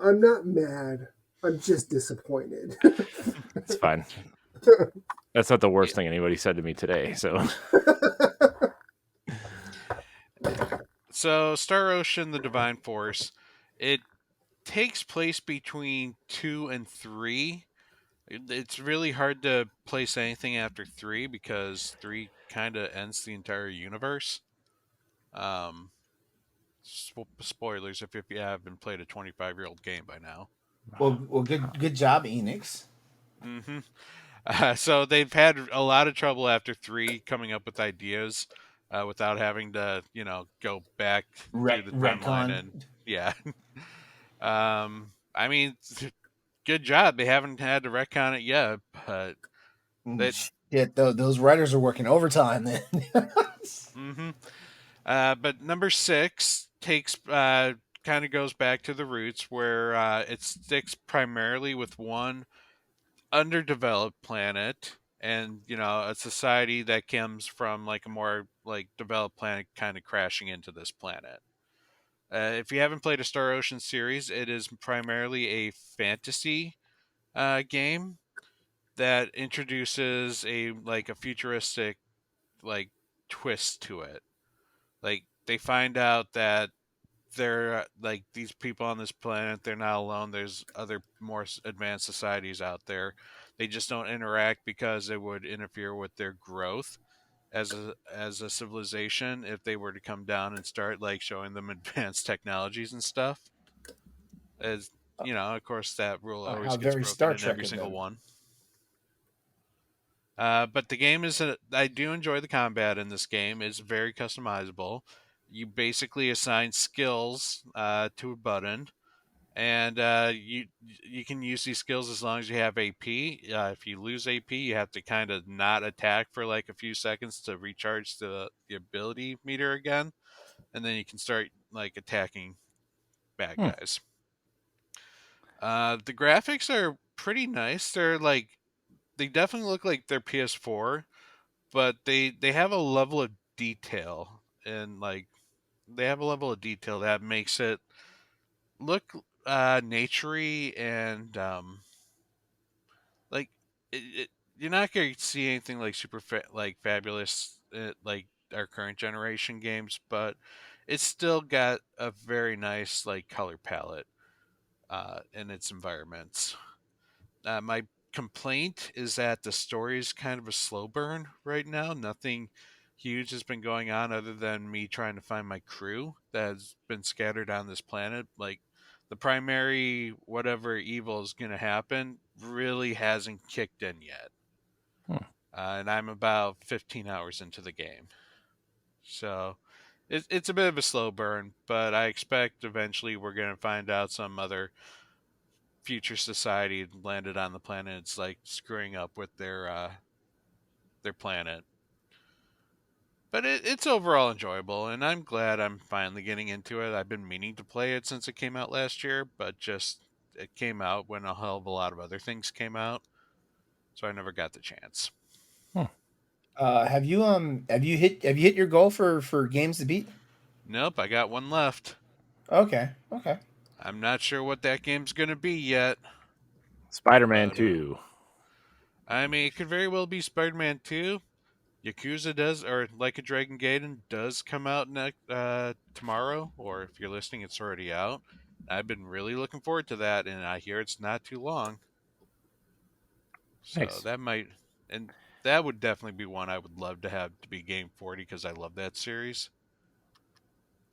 I'm not mad. I'm just disappointed. It's fine. That's not the yeah. worst thing anybody said to me today. So So Star Ocean: The Divine Force, it takes place between 2 and 3. It's really hard to place anything after 3 because 3 kind of ends the entire universe. Um, spoilers if you haven't played a 25-year-old game by now. Well, good job, Enix. hmm so they've had a lot of trouble after 3 coming up with ideas without having to, go back through the timeline Retcon. and yeah. I mean, good job. They haven't had to retcon it yet, but that. Shit, those writers are working overtime then. hmm But number 6 takes kind of goes back to the roots where it sticks primarily with one underdeveloped planet and a society that comes from like a more like developed planet kind of crashing into this planet. If you haven't played a Star Ocean series, it is primarily a fantasy game that introduces a futuristic like twist to it. Like they find out that they're like these people on this planet, they're not alone. There's other more advanced societies out there. They just don't interact because it would interfere with their growth as a civilization if they were to come down and start like showing them advanced technologies and stuff. As of course that rule always How gets very broken Star in every Trek of single them. one. But the game is I do enjoy the combat in this game. It's very customizable. You basically assign skills to a button, and you can use these skills as long as you have AP. If you lose AP, you have to kind of not attack for like a few seconds to recharge the ability meter again, and then you can start like attacking bad hmm. guys. The graphics are pretty nice. They definitely look like they're PS4, but they have a level of detail and like they have a level of detail that makes it look naturey and like you're not going to see anything like like fabulous like our current generation games, but it's still got a very nice like color palette in its environments. My complaint is that the story is kind of a slow burn right now. Nothing huge has been going on other than me trying to find my crew that has been scattered on this planet. Like the primary whatever evil is going to happen really hasn't kicked in yet. Hmm. and I'm about 15 hours into the game. So it's a bit of a slow burn, but I expect eventually we're going to find out some other future society landed on the planet. It's like screwing up with their planet. But it's overall enjoyable, and I'm glad I'm finally getting into it. I've been meaning to play it since it came out last year, but just it came out when a hell of a lot of other things came out, so I never got the chance. Hmm. Have you hit your goal for games to beat? Nope, I got one left. Okay, okay. I'm not sure what that game's going to be yet, Spider-Man but 2. I mean, it could very well be Spider-Man 2. Yakuza does, or Like a Dragon Gaiden does come out tomorrow, or if you're listening, it's already out. I've been really looking forward to that, and I hear it's not too long. So Nice. that might, and that would definitely be one I would love to have to be Game 40 because I love that series.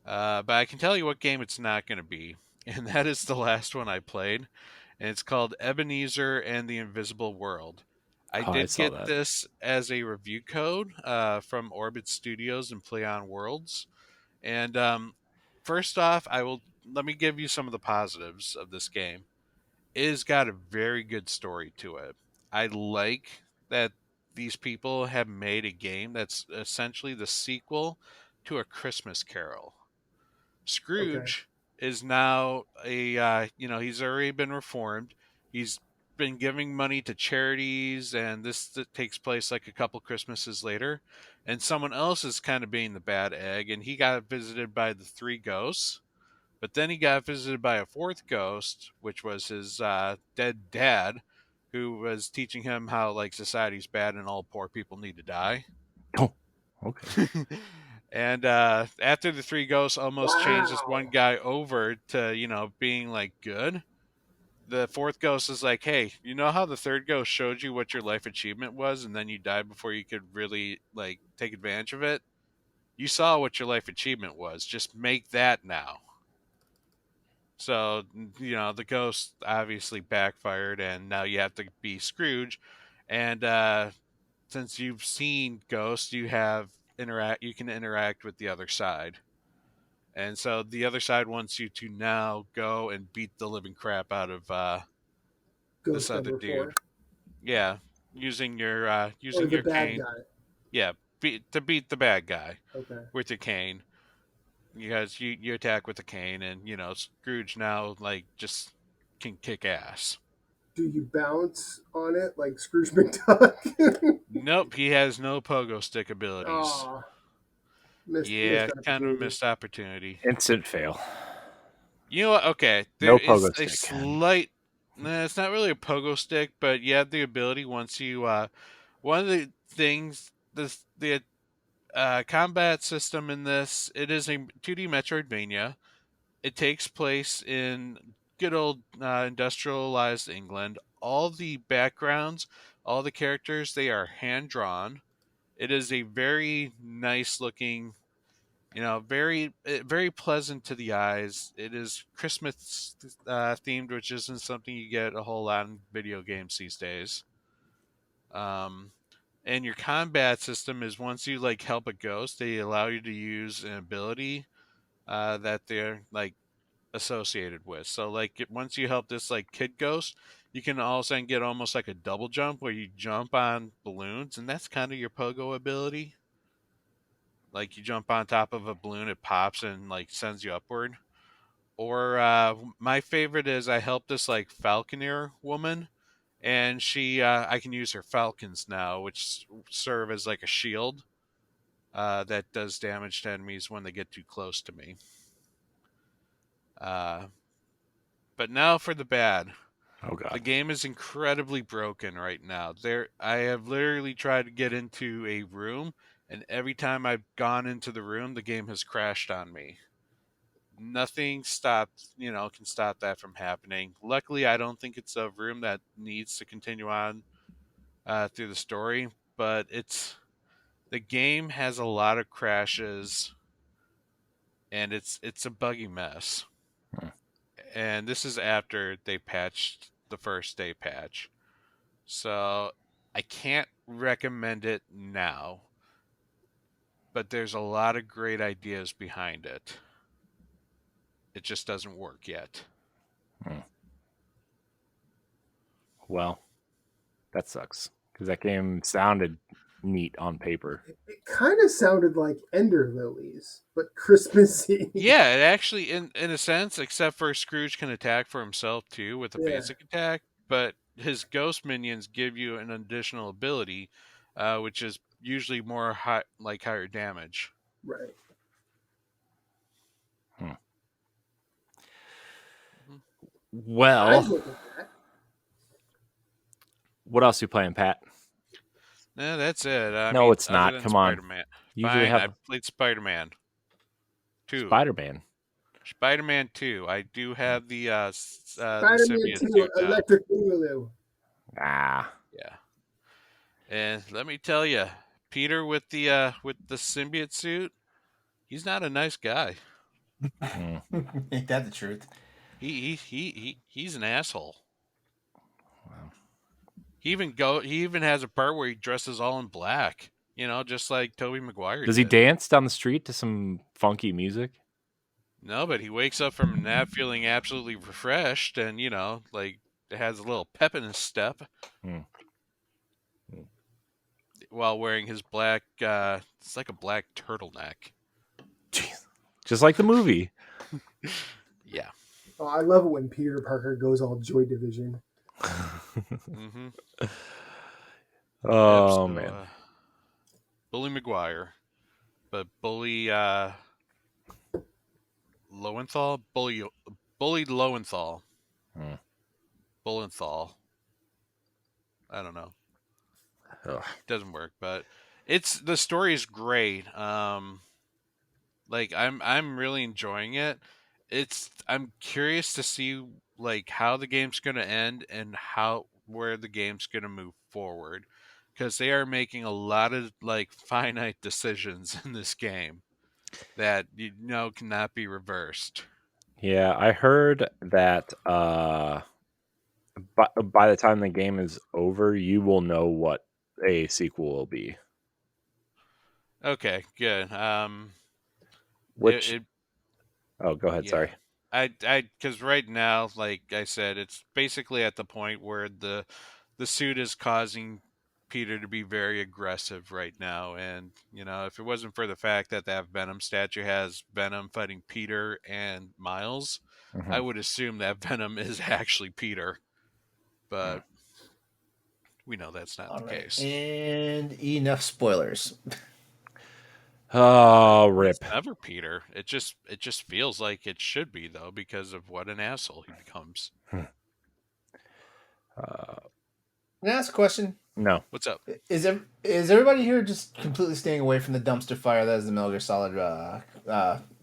But I can tell you what game it's not going to be, and that is the last one I played, and it's called Ebenezer and the Invisible World. I Oh, I did saw get that. this as a review code from Orbit Studios and Play On Worlds. And first off, I will let me give you some of the positives of this game. It has got a very good story to it. I like that these people have made a game that's essentially the sequel to A Christmas Carol. Okay. Scrooge is now he's already been reformed. He's been giving money to charities, and this takes place like a couple Christmases later. And someone else is kind of being the bad egg, and he got visited by the three ghosts. But then he got visited by a fourth ghost, which was his dead dad, who was teaching him how like society's bad and all poor people need to die. Oh, okay. And after the three ghosts almost changed this one Wow. guy over to, being like good, the fourth ghost is like, hey, you know how the third ghost showed you what your life achievement was and then you died before you could really like take advantage of it? You saw what your life achievement was. Just make that now. So, the ghost obviously backfired and now you have to be Scrooge. And since you've seen ghosts, you can interact with the other side. And so the other side wants you to now go and beat the living crap out of this Ghost other number dude. 4. Yeah, using your Or using the your bad cane. guy. Yeah, to beat the bad guy Okay. with your cane. You guys, you attack with the cane, and Scrooge now like just can kick ass. Do you bounce on it like Scrooge McDuck? Nope, he has no pogo stick abilities. Aw, missed Yeah, kind of a opportunity. missed opportunity. Instant fail. You know what? Okay, there No is pogo a stick. slight. Nah, it's not really a pogo stick, but you have the ability once you. One of the things the combat system in this, it is a 2D Metroidvania. It takes place in good old industrialized England. All the backgrounds, all the characters, they are hand drawn. It is a very nice looking, very pleasant to the eyes. It is Christmas themed, which isn't something you get a whole lot in video games these days. Um, and your combat system is once you like help a ghost, they allow you to use an ability that they're like associated with. So like once you help this like kid ghost, you can all of a sudden get almost like a double jump where you jump on balloons, and that's kind of your pogo ability. Like you jump on top of a balloon, it pops and like sends you upward. Or my favorite is I helped this like falconer woman, and she I can use her falcons now, which serve as like a shield that does damage to enemies when they get too close to me. Uh, but now for the bad. Oh The god. game is incredibly broken right now. I have literally tried to get into a room, and every time I've gone into the room, the game has crashed on me. Nothing can stop that from happening. Luckily, I don't think it's a room that needs to continue on through the story, but the game has a lot of crashes, and it's a buggy mess. Hmm. And this is after they patched the first day patch. So I can't recommend it now, but there's a lot of great ideas behind it. It just doesn't work yet. Well, that sucks because that game sounded neat on paper. It kind of sounded like Ender Lilies, but Christmassy. Yeah, it actually, in a sense, except for Scrooge can attack for himself too with a Yeah. basic attack, but his ghost minions give you an additional ability, which is usually more high, like higher damage. Right. Mhm. Well, I'd look at that. what else you playing, Pat? Yeah, that's it. I No, mean, it's other not. than Come on. Spider-Man. You usually Fine, I have played Spider-Man 2. Spider-Man. Spider-Man 2. I do have the Spider-Man symbiote 2, suit now. Electric Boogaloo. Ah. Yeah. And let me tell you, Peter with the symbiote suit, he's not a nice guy. Ain't that the truth? He's an asshole. Wow. He even has a part where he dresses all in black, just like Tobey Maguire Does he did. dance down the street to some funky music? No, but he wakes up from a nap feeling absolutely refreshed and, like has a little pep in his step while wearing his black it's like a black turtleneck. Jeez. Just like the movie. Yeah. Oh, I love it when Peter Parker goes all Joy Division. Mm-hmm. Oh, So, man. Bully Maguire. But Bully Lowenthal? Bully Lowenthal. Bullenthal. I don't know. Ugh. Doesn't work, but the story is great. Like I'm really enjoying it. I'm curious to see like how the game's going to end and where the game's going to move forward, because they are making a lot of like finite decisions in this game that cannot be reversed. Yeah, I heard that by the time the game is over, you will know what a sequel will be. Okay, good. Which it Oh, go ahead, Yeah. sorry. Because right now, like I said, it's basically at the point where the suit is causing Peter to be very aggressive right now. And, if it wasn't for the fact that that Venom statue has Venom fighting Peter and Miles, I would assume that Venom is actually Peter. But we know that's not All the right, case. and enough spoilers. Oh, It's rip. never Peter. It just feels like it should be, though, because of what an asshole he becomes. Can I ask a question? No. What's up? Is everybody here just completely staying away from the dumpster fire that is the Metal Gear Solid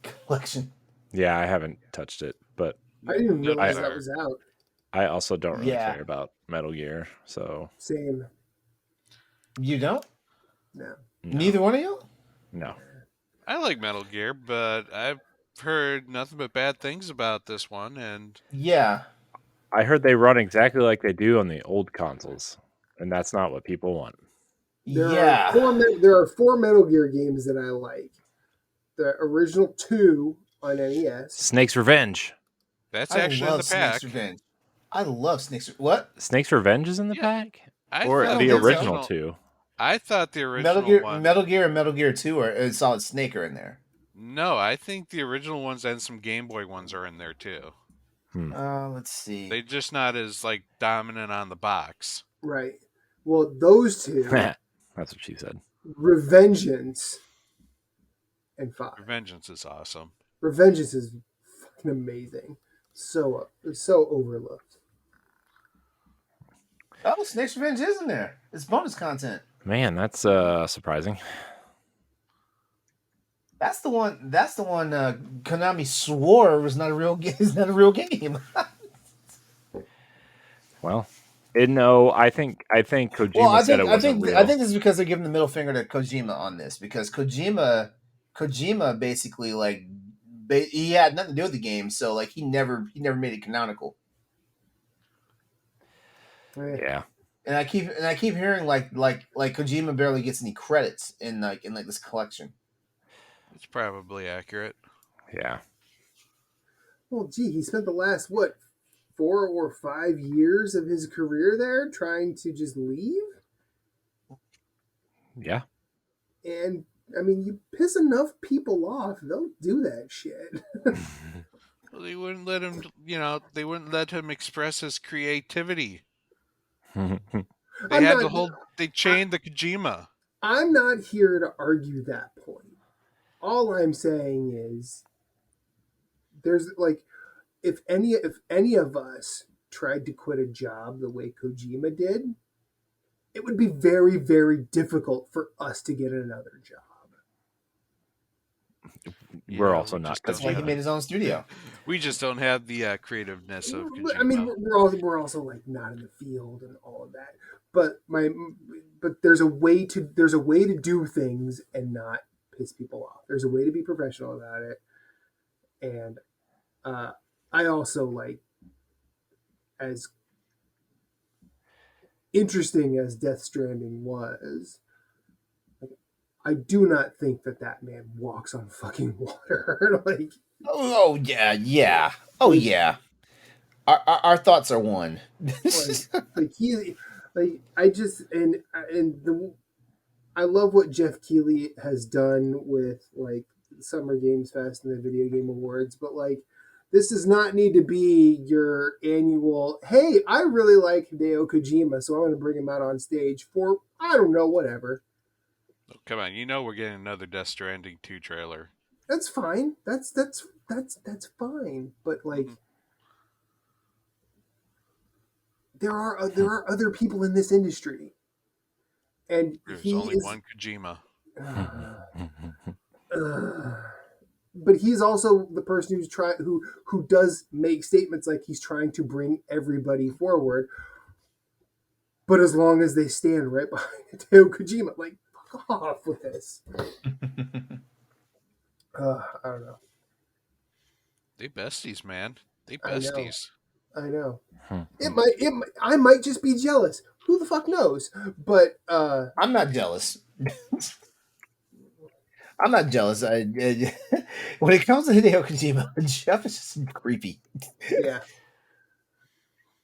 collection? Yeah, I haven't touched it, but I didn't even No realize desire. that was out. I also don't really Yeah. care about Metal Gear, so Same. You don't? No. Neither one of you? no. I like Metal Gear, but I've heard nothing but bad things about this one, and Yeah. I heard they run exactly like they do on the old consoles, and that's not what people want. Yeah. There are four Metal Gear games that I like. The original 2 on NES. Snake's Revenge. that's I actually in love the pack. Snake's Revenge. I love Snake's. What? Snake's Revenge is in the Yeah, pack? I Or thought the think so. original two? I thought the Metal original Gear, one. Metal Gear, and Metal Gear 2 are Solid Snake are in there. No, I think the original ones and some Game Boy ones are in there too. Let's see. They're just not as like dominant on the box. Right. Well, those two, That's what she said. Revengeance and 5. Revengeance is awesome. Revengeance is fucking amazing. So overlooked. Oh, Snake's Revenge is in there. It's bonus content. Man, that's surprising. That's the one. Konami swore was not a real game. Is not a real game. Well, no, I think Kojima Well, said it wasn't real. I think this is because they're giving the middle finger to Kojima on this, because Kojima basically he had nothing to do with the game, so like he never made it canonical. Yeah. And I keep hearing like Kojima barely gets any credits in this collection. It's probably accurate. Yeah. Well, gee, he spent the last, what, 4 or 5 years of his career there trying to just leave? Yeah. And, I mean, you piss enough people off, they'll do that shit. Well, they wouldn't let him, they wouldn't let him express his creativity. They chained the Kojima. I'm not here to argue that point. All I'm saying is, there's like, if any of us tried to quit a job the way Kojima did, it would be very, very difficult for us to get another job. We're also not. That's why he made his own studio. We just don't have the creativeness of Kojima. I mean, we're also like not in the field and all of that. But there's a way to do things and not piss people off. There's a way to be professional about it. And I also like, as interesting as Death Stranding was, I do not think that man walks on fucking water. Like, oh yeah. Oh yeah. Our thoughts are one. I love what Jeff Keighley has done with like Summer Games Fest and the Video Game Awards, but like, this does not need to be your annual, hey, I really like Hideo Kojima, so I'm going to bring him out on stage for, I don't know, whatever. Oh, come on, we're getting another Death Stranding 2 trailer. That's fine. That's fine. But like, there are other people in this industry, and there's only one Kojima. But he's also the person who does make statements like he's trying to bring everybody forward. But as long as they stand right behind Hideo Kojima, like, fuck off with this. I don't know. They besties, man. They besties. I know. I might just be jealous. Who the fuck knows? But I'm not jealous. I'm not jealous. When it comes to Hideo Kojima, Jeff is just creepy. Yeah.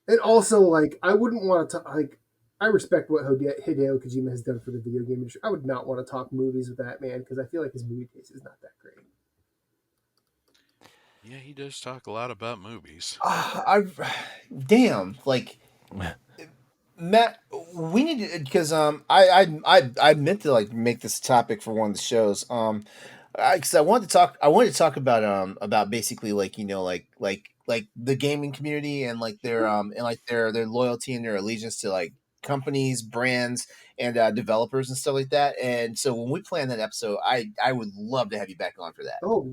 And also, like, I wouldn't want to like. I respect what Hideo Kojima has done for the video game industry. I would not want to talk movies with that man because I feel like his movie taste is not that great. Yeah, he does talk a lot about movies. Damn, like, Matt, we need to, because I meant to like make this topic for one of the shows. Because I wanted to talk about basically like, like the gaming community and like their their loyalty and their allegiance to like companies, brands, and developers and stuff like that. And so when we plan that episode, I would love to have you back on for that. Oh,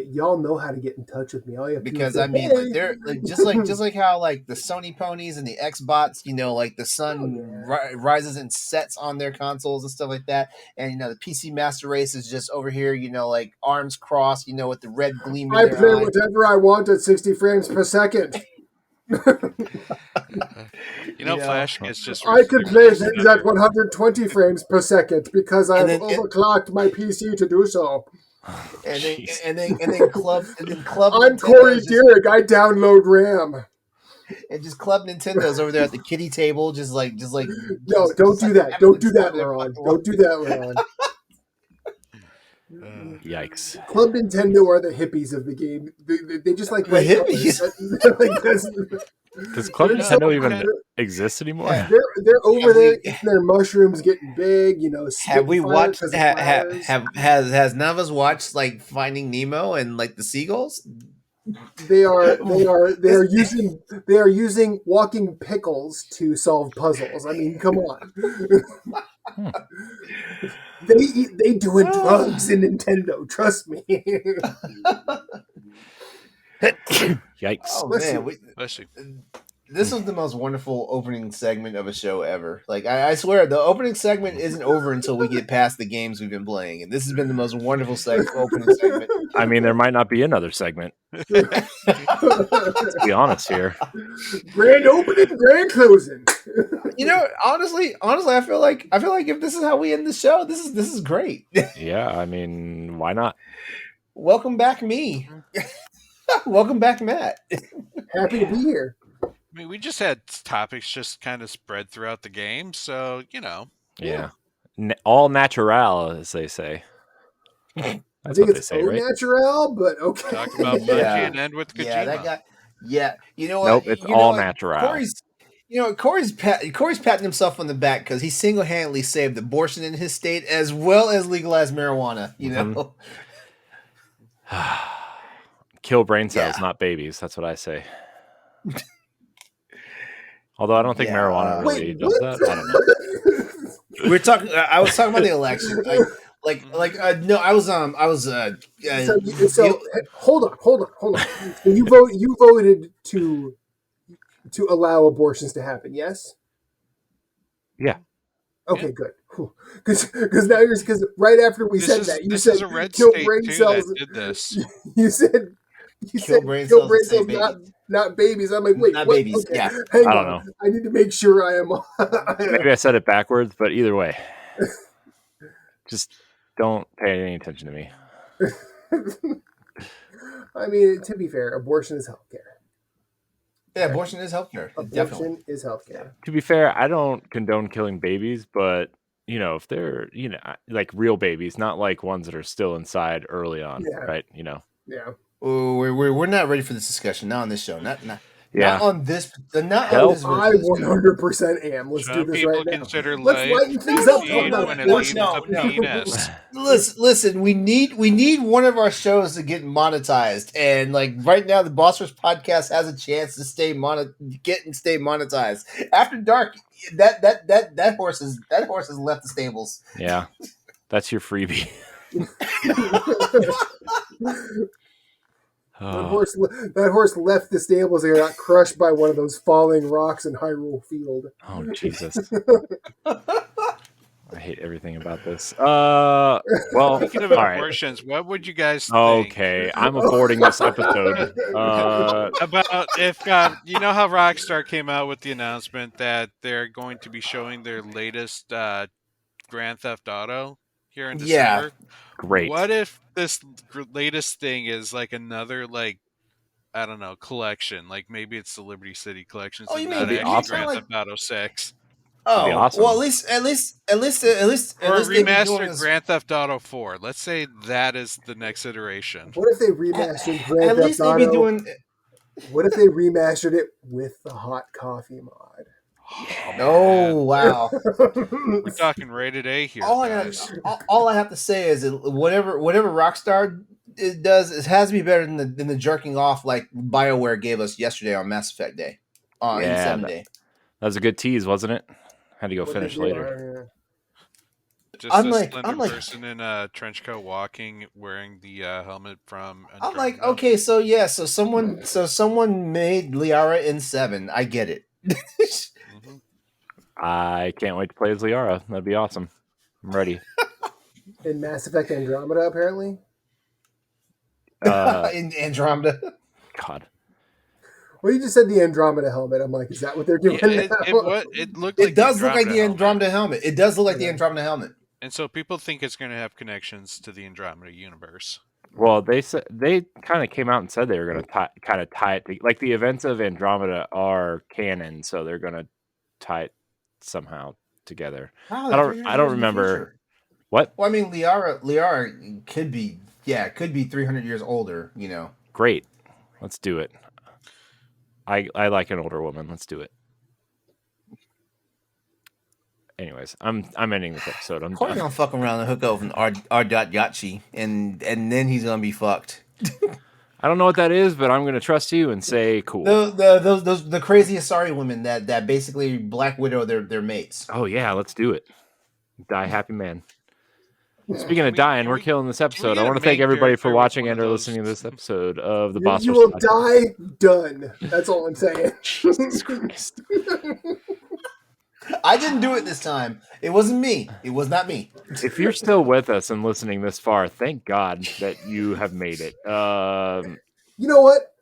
y'all know how to get in touch with me. All you have to Because do is I mean, like, they're like, just like how like the Sony ponies and the Xbots, like the sun rises and sets on their consoles and stuff like that. And the PC Master Race is just over here, like arms crossed, with the red gleam. I play whatever I want at 60 frames per second. Flash gets just. I can play things at 120 frames per second because I've overclocked my PC to do so. And then club. I'm Corey Dierig. I download RAM. And just Club Nintendo's over there at the kitty table, just like. No, don't do that. Don't do that, LeRon. Don't do that, LeRon. Yikes. Club Nintendo are the hippies of the game. They just like the hippies. Does Club Nintendo even exist anymore? Yeah, they're over there eating their mushrooms, getting big. Have we watched? Has none of us watched like Finding Nemo and like the seagulls? They are using walking pickles to solve puzzles. I mean, come on. They doing drugs in Nintendo. Trust me. Yikes! Oh man, this was the most wonderful opening segment of a show ever. Like I swear, the opening segment isn't over until we get past the games we've been playing, and this has been the most wonderful opening segment. I mean, there might not be another segment. But Let's be honest here. Grand opening, grand closing. Honestly, I feel like if this is how we end the show, this is great. Yeah, I mean, why not? Welcome back, me. Welcome back, Matt. Happy to be here. I mean, we just had topics just kind of spread throughout the game, so Yeah. All natural, as they say. I That's think what they it's say, au right? naturel, but okay. talk about Bungie and end with Kojima. Yeah, that guy. Yeah, you know what? Nope, it's all natural. Corey's patting himself on the back because he single-handedly saved abortion in his state as well as legalized marijuana. You know, Kill brain cells, not babies. That's what I say. Although I don't think marijuana really does that. I don't know. We're talking. I was talking about the election. No, I was. So hold on. You voted to allow abortions to happen. Yes. Yeah. Okay, good. Because now because right after we said that, you said is a red kill state brain too cells. that did this. You said kill brain cells, not babies. I'm like, wait, not what? babies. Okay, Yeah, hang I on. don't know. I need to make sure I am. Maybe I said it backwards, but either way, just don't pay any attention to me. I mean, to be fair, abortion is healthcare. Yeah, abortion is healthcare. Abortion is healthcare. To be fair, I don't condone killing babies, but if they're like real babies, not like ones that are still inside early on, right? Yeah. Oh, we're not ready for this discussion. Not on this show. Not Yeah. Not on this. Not Hell, on this. I 100% am. Let's do this right now. Consider Let's life lighten things up. when it leaves the penis. Listen. We need one of our shows to get monetized, and like right now, the Bossers podcast has a chance to stay monetized. After dark, that horse has left the stables. Yeah, that's your freebie. That horse left the stables and got crushed by one of those falling rocks in Hyrule Field. Oh, Jesus. I hate everything about this. Well, Speaking of all right. abortions, what would you guys think? Okay, I'm aborting this episode. About if you know how Rockstar came out with the announcement that they're going to be showing their latest Grand Theft Auto here in December? Great. What if this latest thing is like another collection? Like maybe it's the Liberty City collection. Oh, you not mean actually awesome. Grand Theft Auto 6? Oh, awesome. Well, at least, Or remastered Grand Theft Auto 4. Let's say that is the next iteration. What if they remastered Grand at Theft least Auto? they'd be doing. What if they remastered it with the hot coffee mod? Oh wow! We're talking rated A here. All I have to say is that whatever Rockstar does, it has to be better than the jerking off like BioWare gave us yesterday on Mass Effect Day, in 7 Day. That was a good tease, wasn't it? Had to go finish later. Just I'm a like- slender person in a trench coat walking, wearing the helmet from. I'm like, Andromeda. okay, so someone made Liara in 7. I get it. Mhm. I can't wait to play as Liara. That'd be awesome. I'm ready. In Mass Effect Andromeda, apparently. In Andromeda. God. Well, you just said the Andromeda helmet. I'm like, is that what they're doing Yeah, now? it looked. It like does look like the helmet. Andromeda helmet. It does look like the Andromeda helmet. And so people think it's going to have connections to the Andromeda universe. Well, they kind of came out and said they were going to kind of tie it to, like, the events of Andromeda are canon, so they're going to tie it somehow together. Wow, I don't remember what. Well, I mean, Liara could be 300 years older. Great, let's do it. I like an older woman. Let's do it. Anyways, I'm ending this episode. I'm Corey's gonna fuck around and hook up with R.Yachi, and then he's gonna be fucked. I don't know what that is, but I'm gonna trust you and say cool. The crazy Asari women that basically Black Widow their mates. Oh yeah, let's do it. Die happy man. Speaking of dying, we're killing this episode. I want to thank everybody for watching and or listening to this episode of the Boss. You will die done. That's all I'm saying. Jesus Christ. I didn't do it this time. It wasn't me. It was not me. If you're still with us and listening this far, thank God that you have made it. You know what?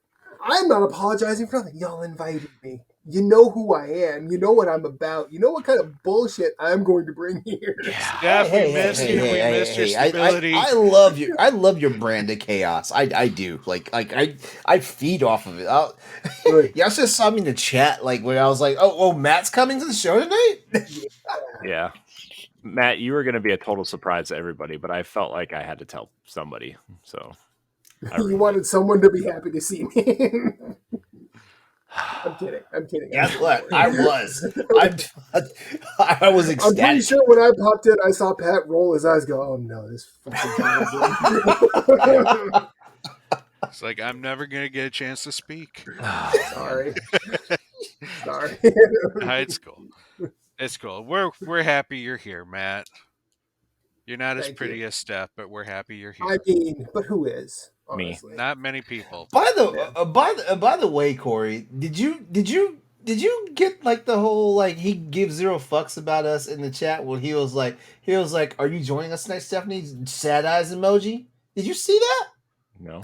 I'm not apologizing for nothing. Y'all invited me. You know who I am. You know what I'm about. You know what kind of bullshit I'm going to bring here. Steph, we missed you. We missed your stability. I love you. I love your brand of chaos. I do. Like I feed off of it. Y'all just saw me in the chat, like where I was like, oh, Matt's coming to the show tonight. Yeah. Matt, you were going to be a total surprise to everybody, but I felt like I had to tell somebody. So You wanted someone to be happy to see me. I'm kidding. Guess what? I was. I was ecstatic. I'm pretty sure when I popped in, I saw Pat roll his eyes, go, "Oh no, this fucking guy." It's like I'm never gonna get a chance to speak. Sorry. It's cool. It's cool. We're happy you're here, Matt. You're not as pretty as Steph, but we're happy you're here. I mean, but who is? Honestly. Me. Not many people. By the way, Corey, did you get like the whole like he gives zero fucks about us in the chat when he was like, "Are you joining us tonight, Stephanie?" Sad eyes emoji. Did you see that? No.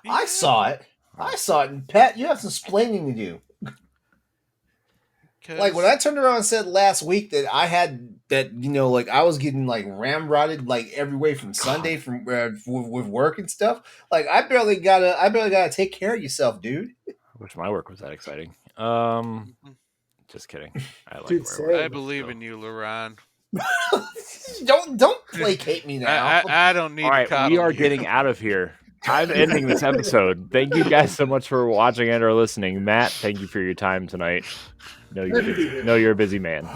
Yeah. I saw it. And Pat, you have some explaining to do. Like when I turned around and said last week that I had that, like I was getting like ramrodded like every way from Sunday from with work and stuff. Like I barely gotta take care of yourself, dude. I wish my work was that exciting. Just kidding. I like I believe in you, LeRon. Don't placate me now. I don't need. All right, to we are getting out of here. I'm ending this episode. Thank you guys so much for watching and or listening. Matt, thank you for your time tonight. No, you're a busy man.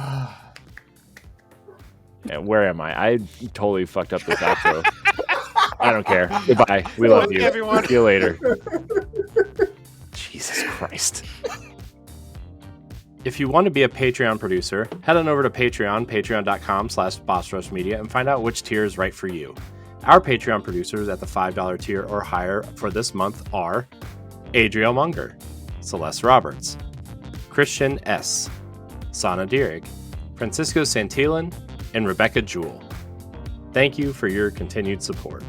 And where am I? I totally fucked up this outro. I don't care. Goodbye. We love you. Everyone. See you later. Jesus Christ. If you want to be a Patreon producer, head on over to patreon.com/bossrushmedia and find out which tier is right for you. Our Patreon producers at the $5 tier or higher for this month are Adriel Munger, Celeste Roberts, Christian S., Sana Dierig, Francisco Santillan, and Rebecca Jewell. Thank you for your continued support.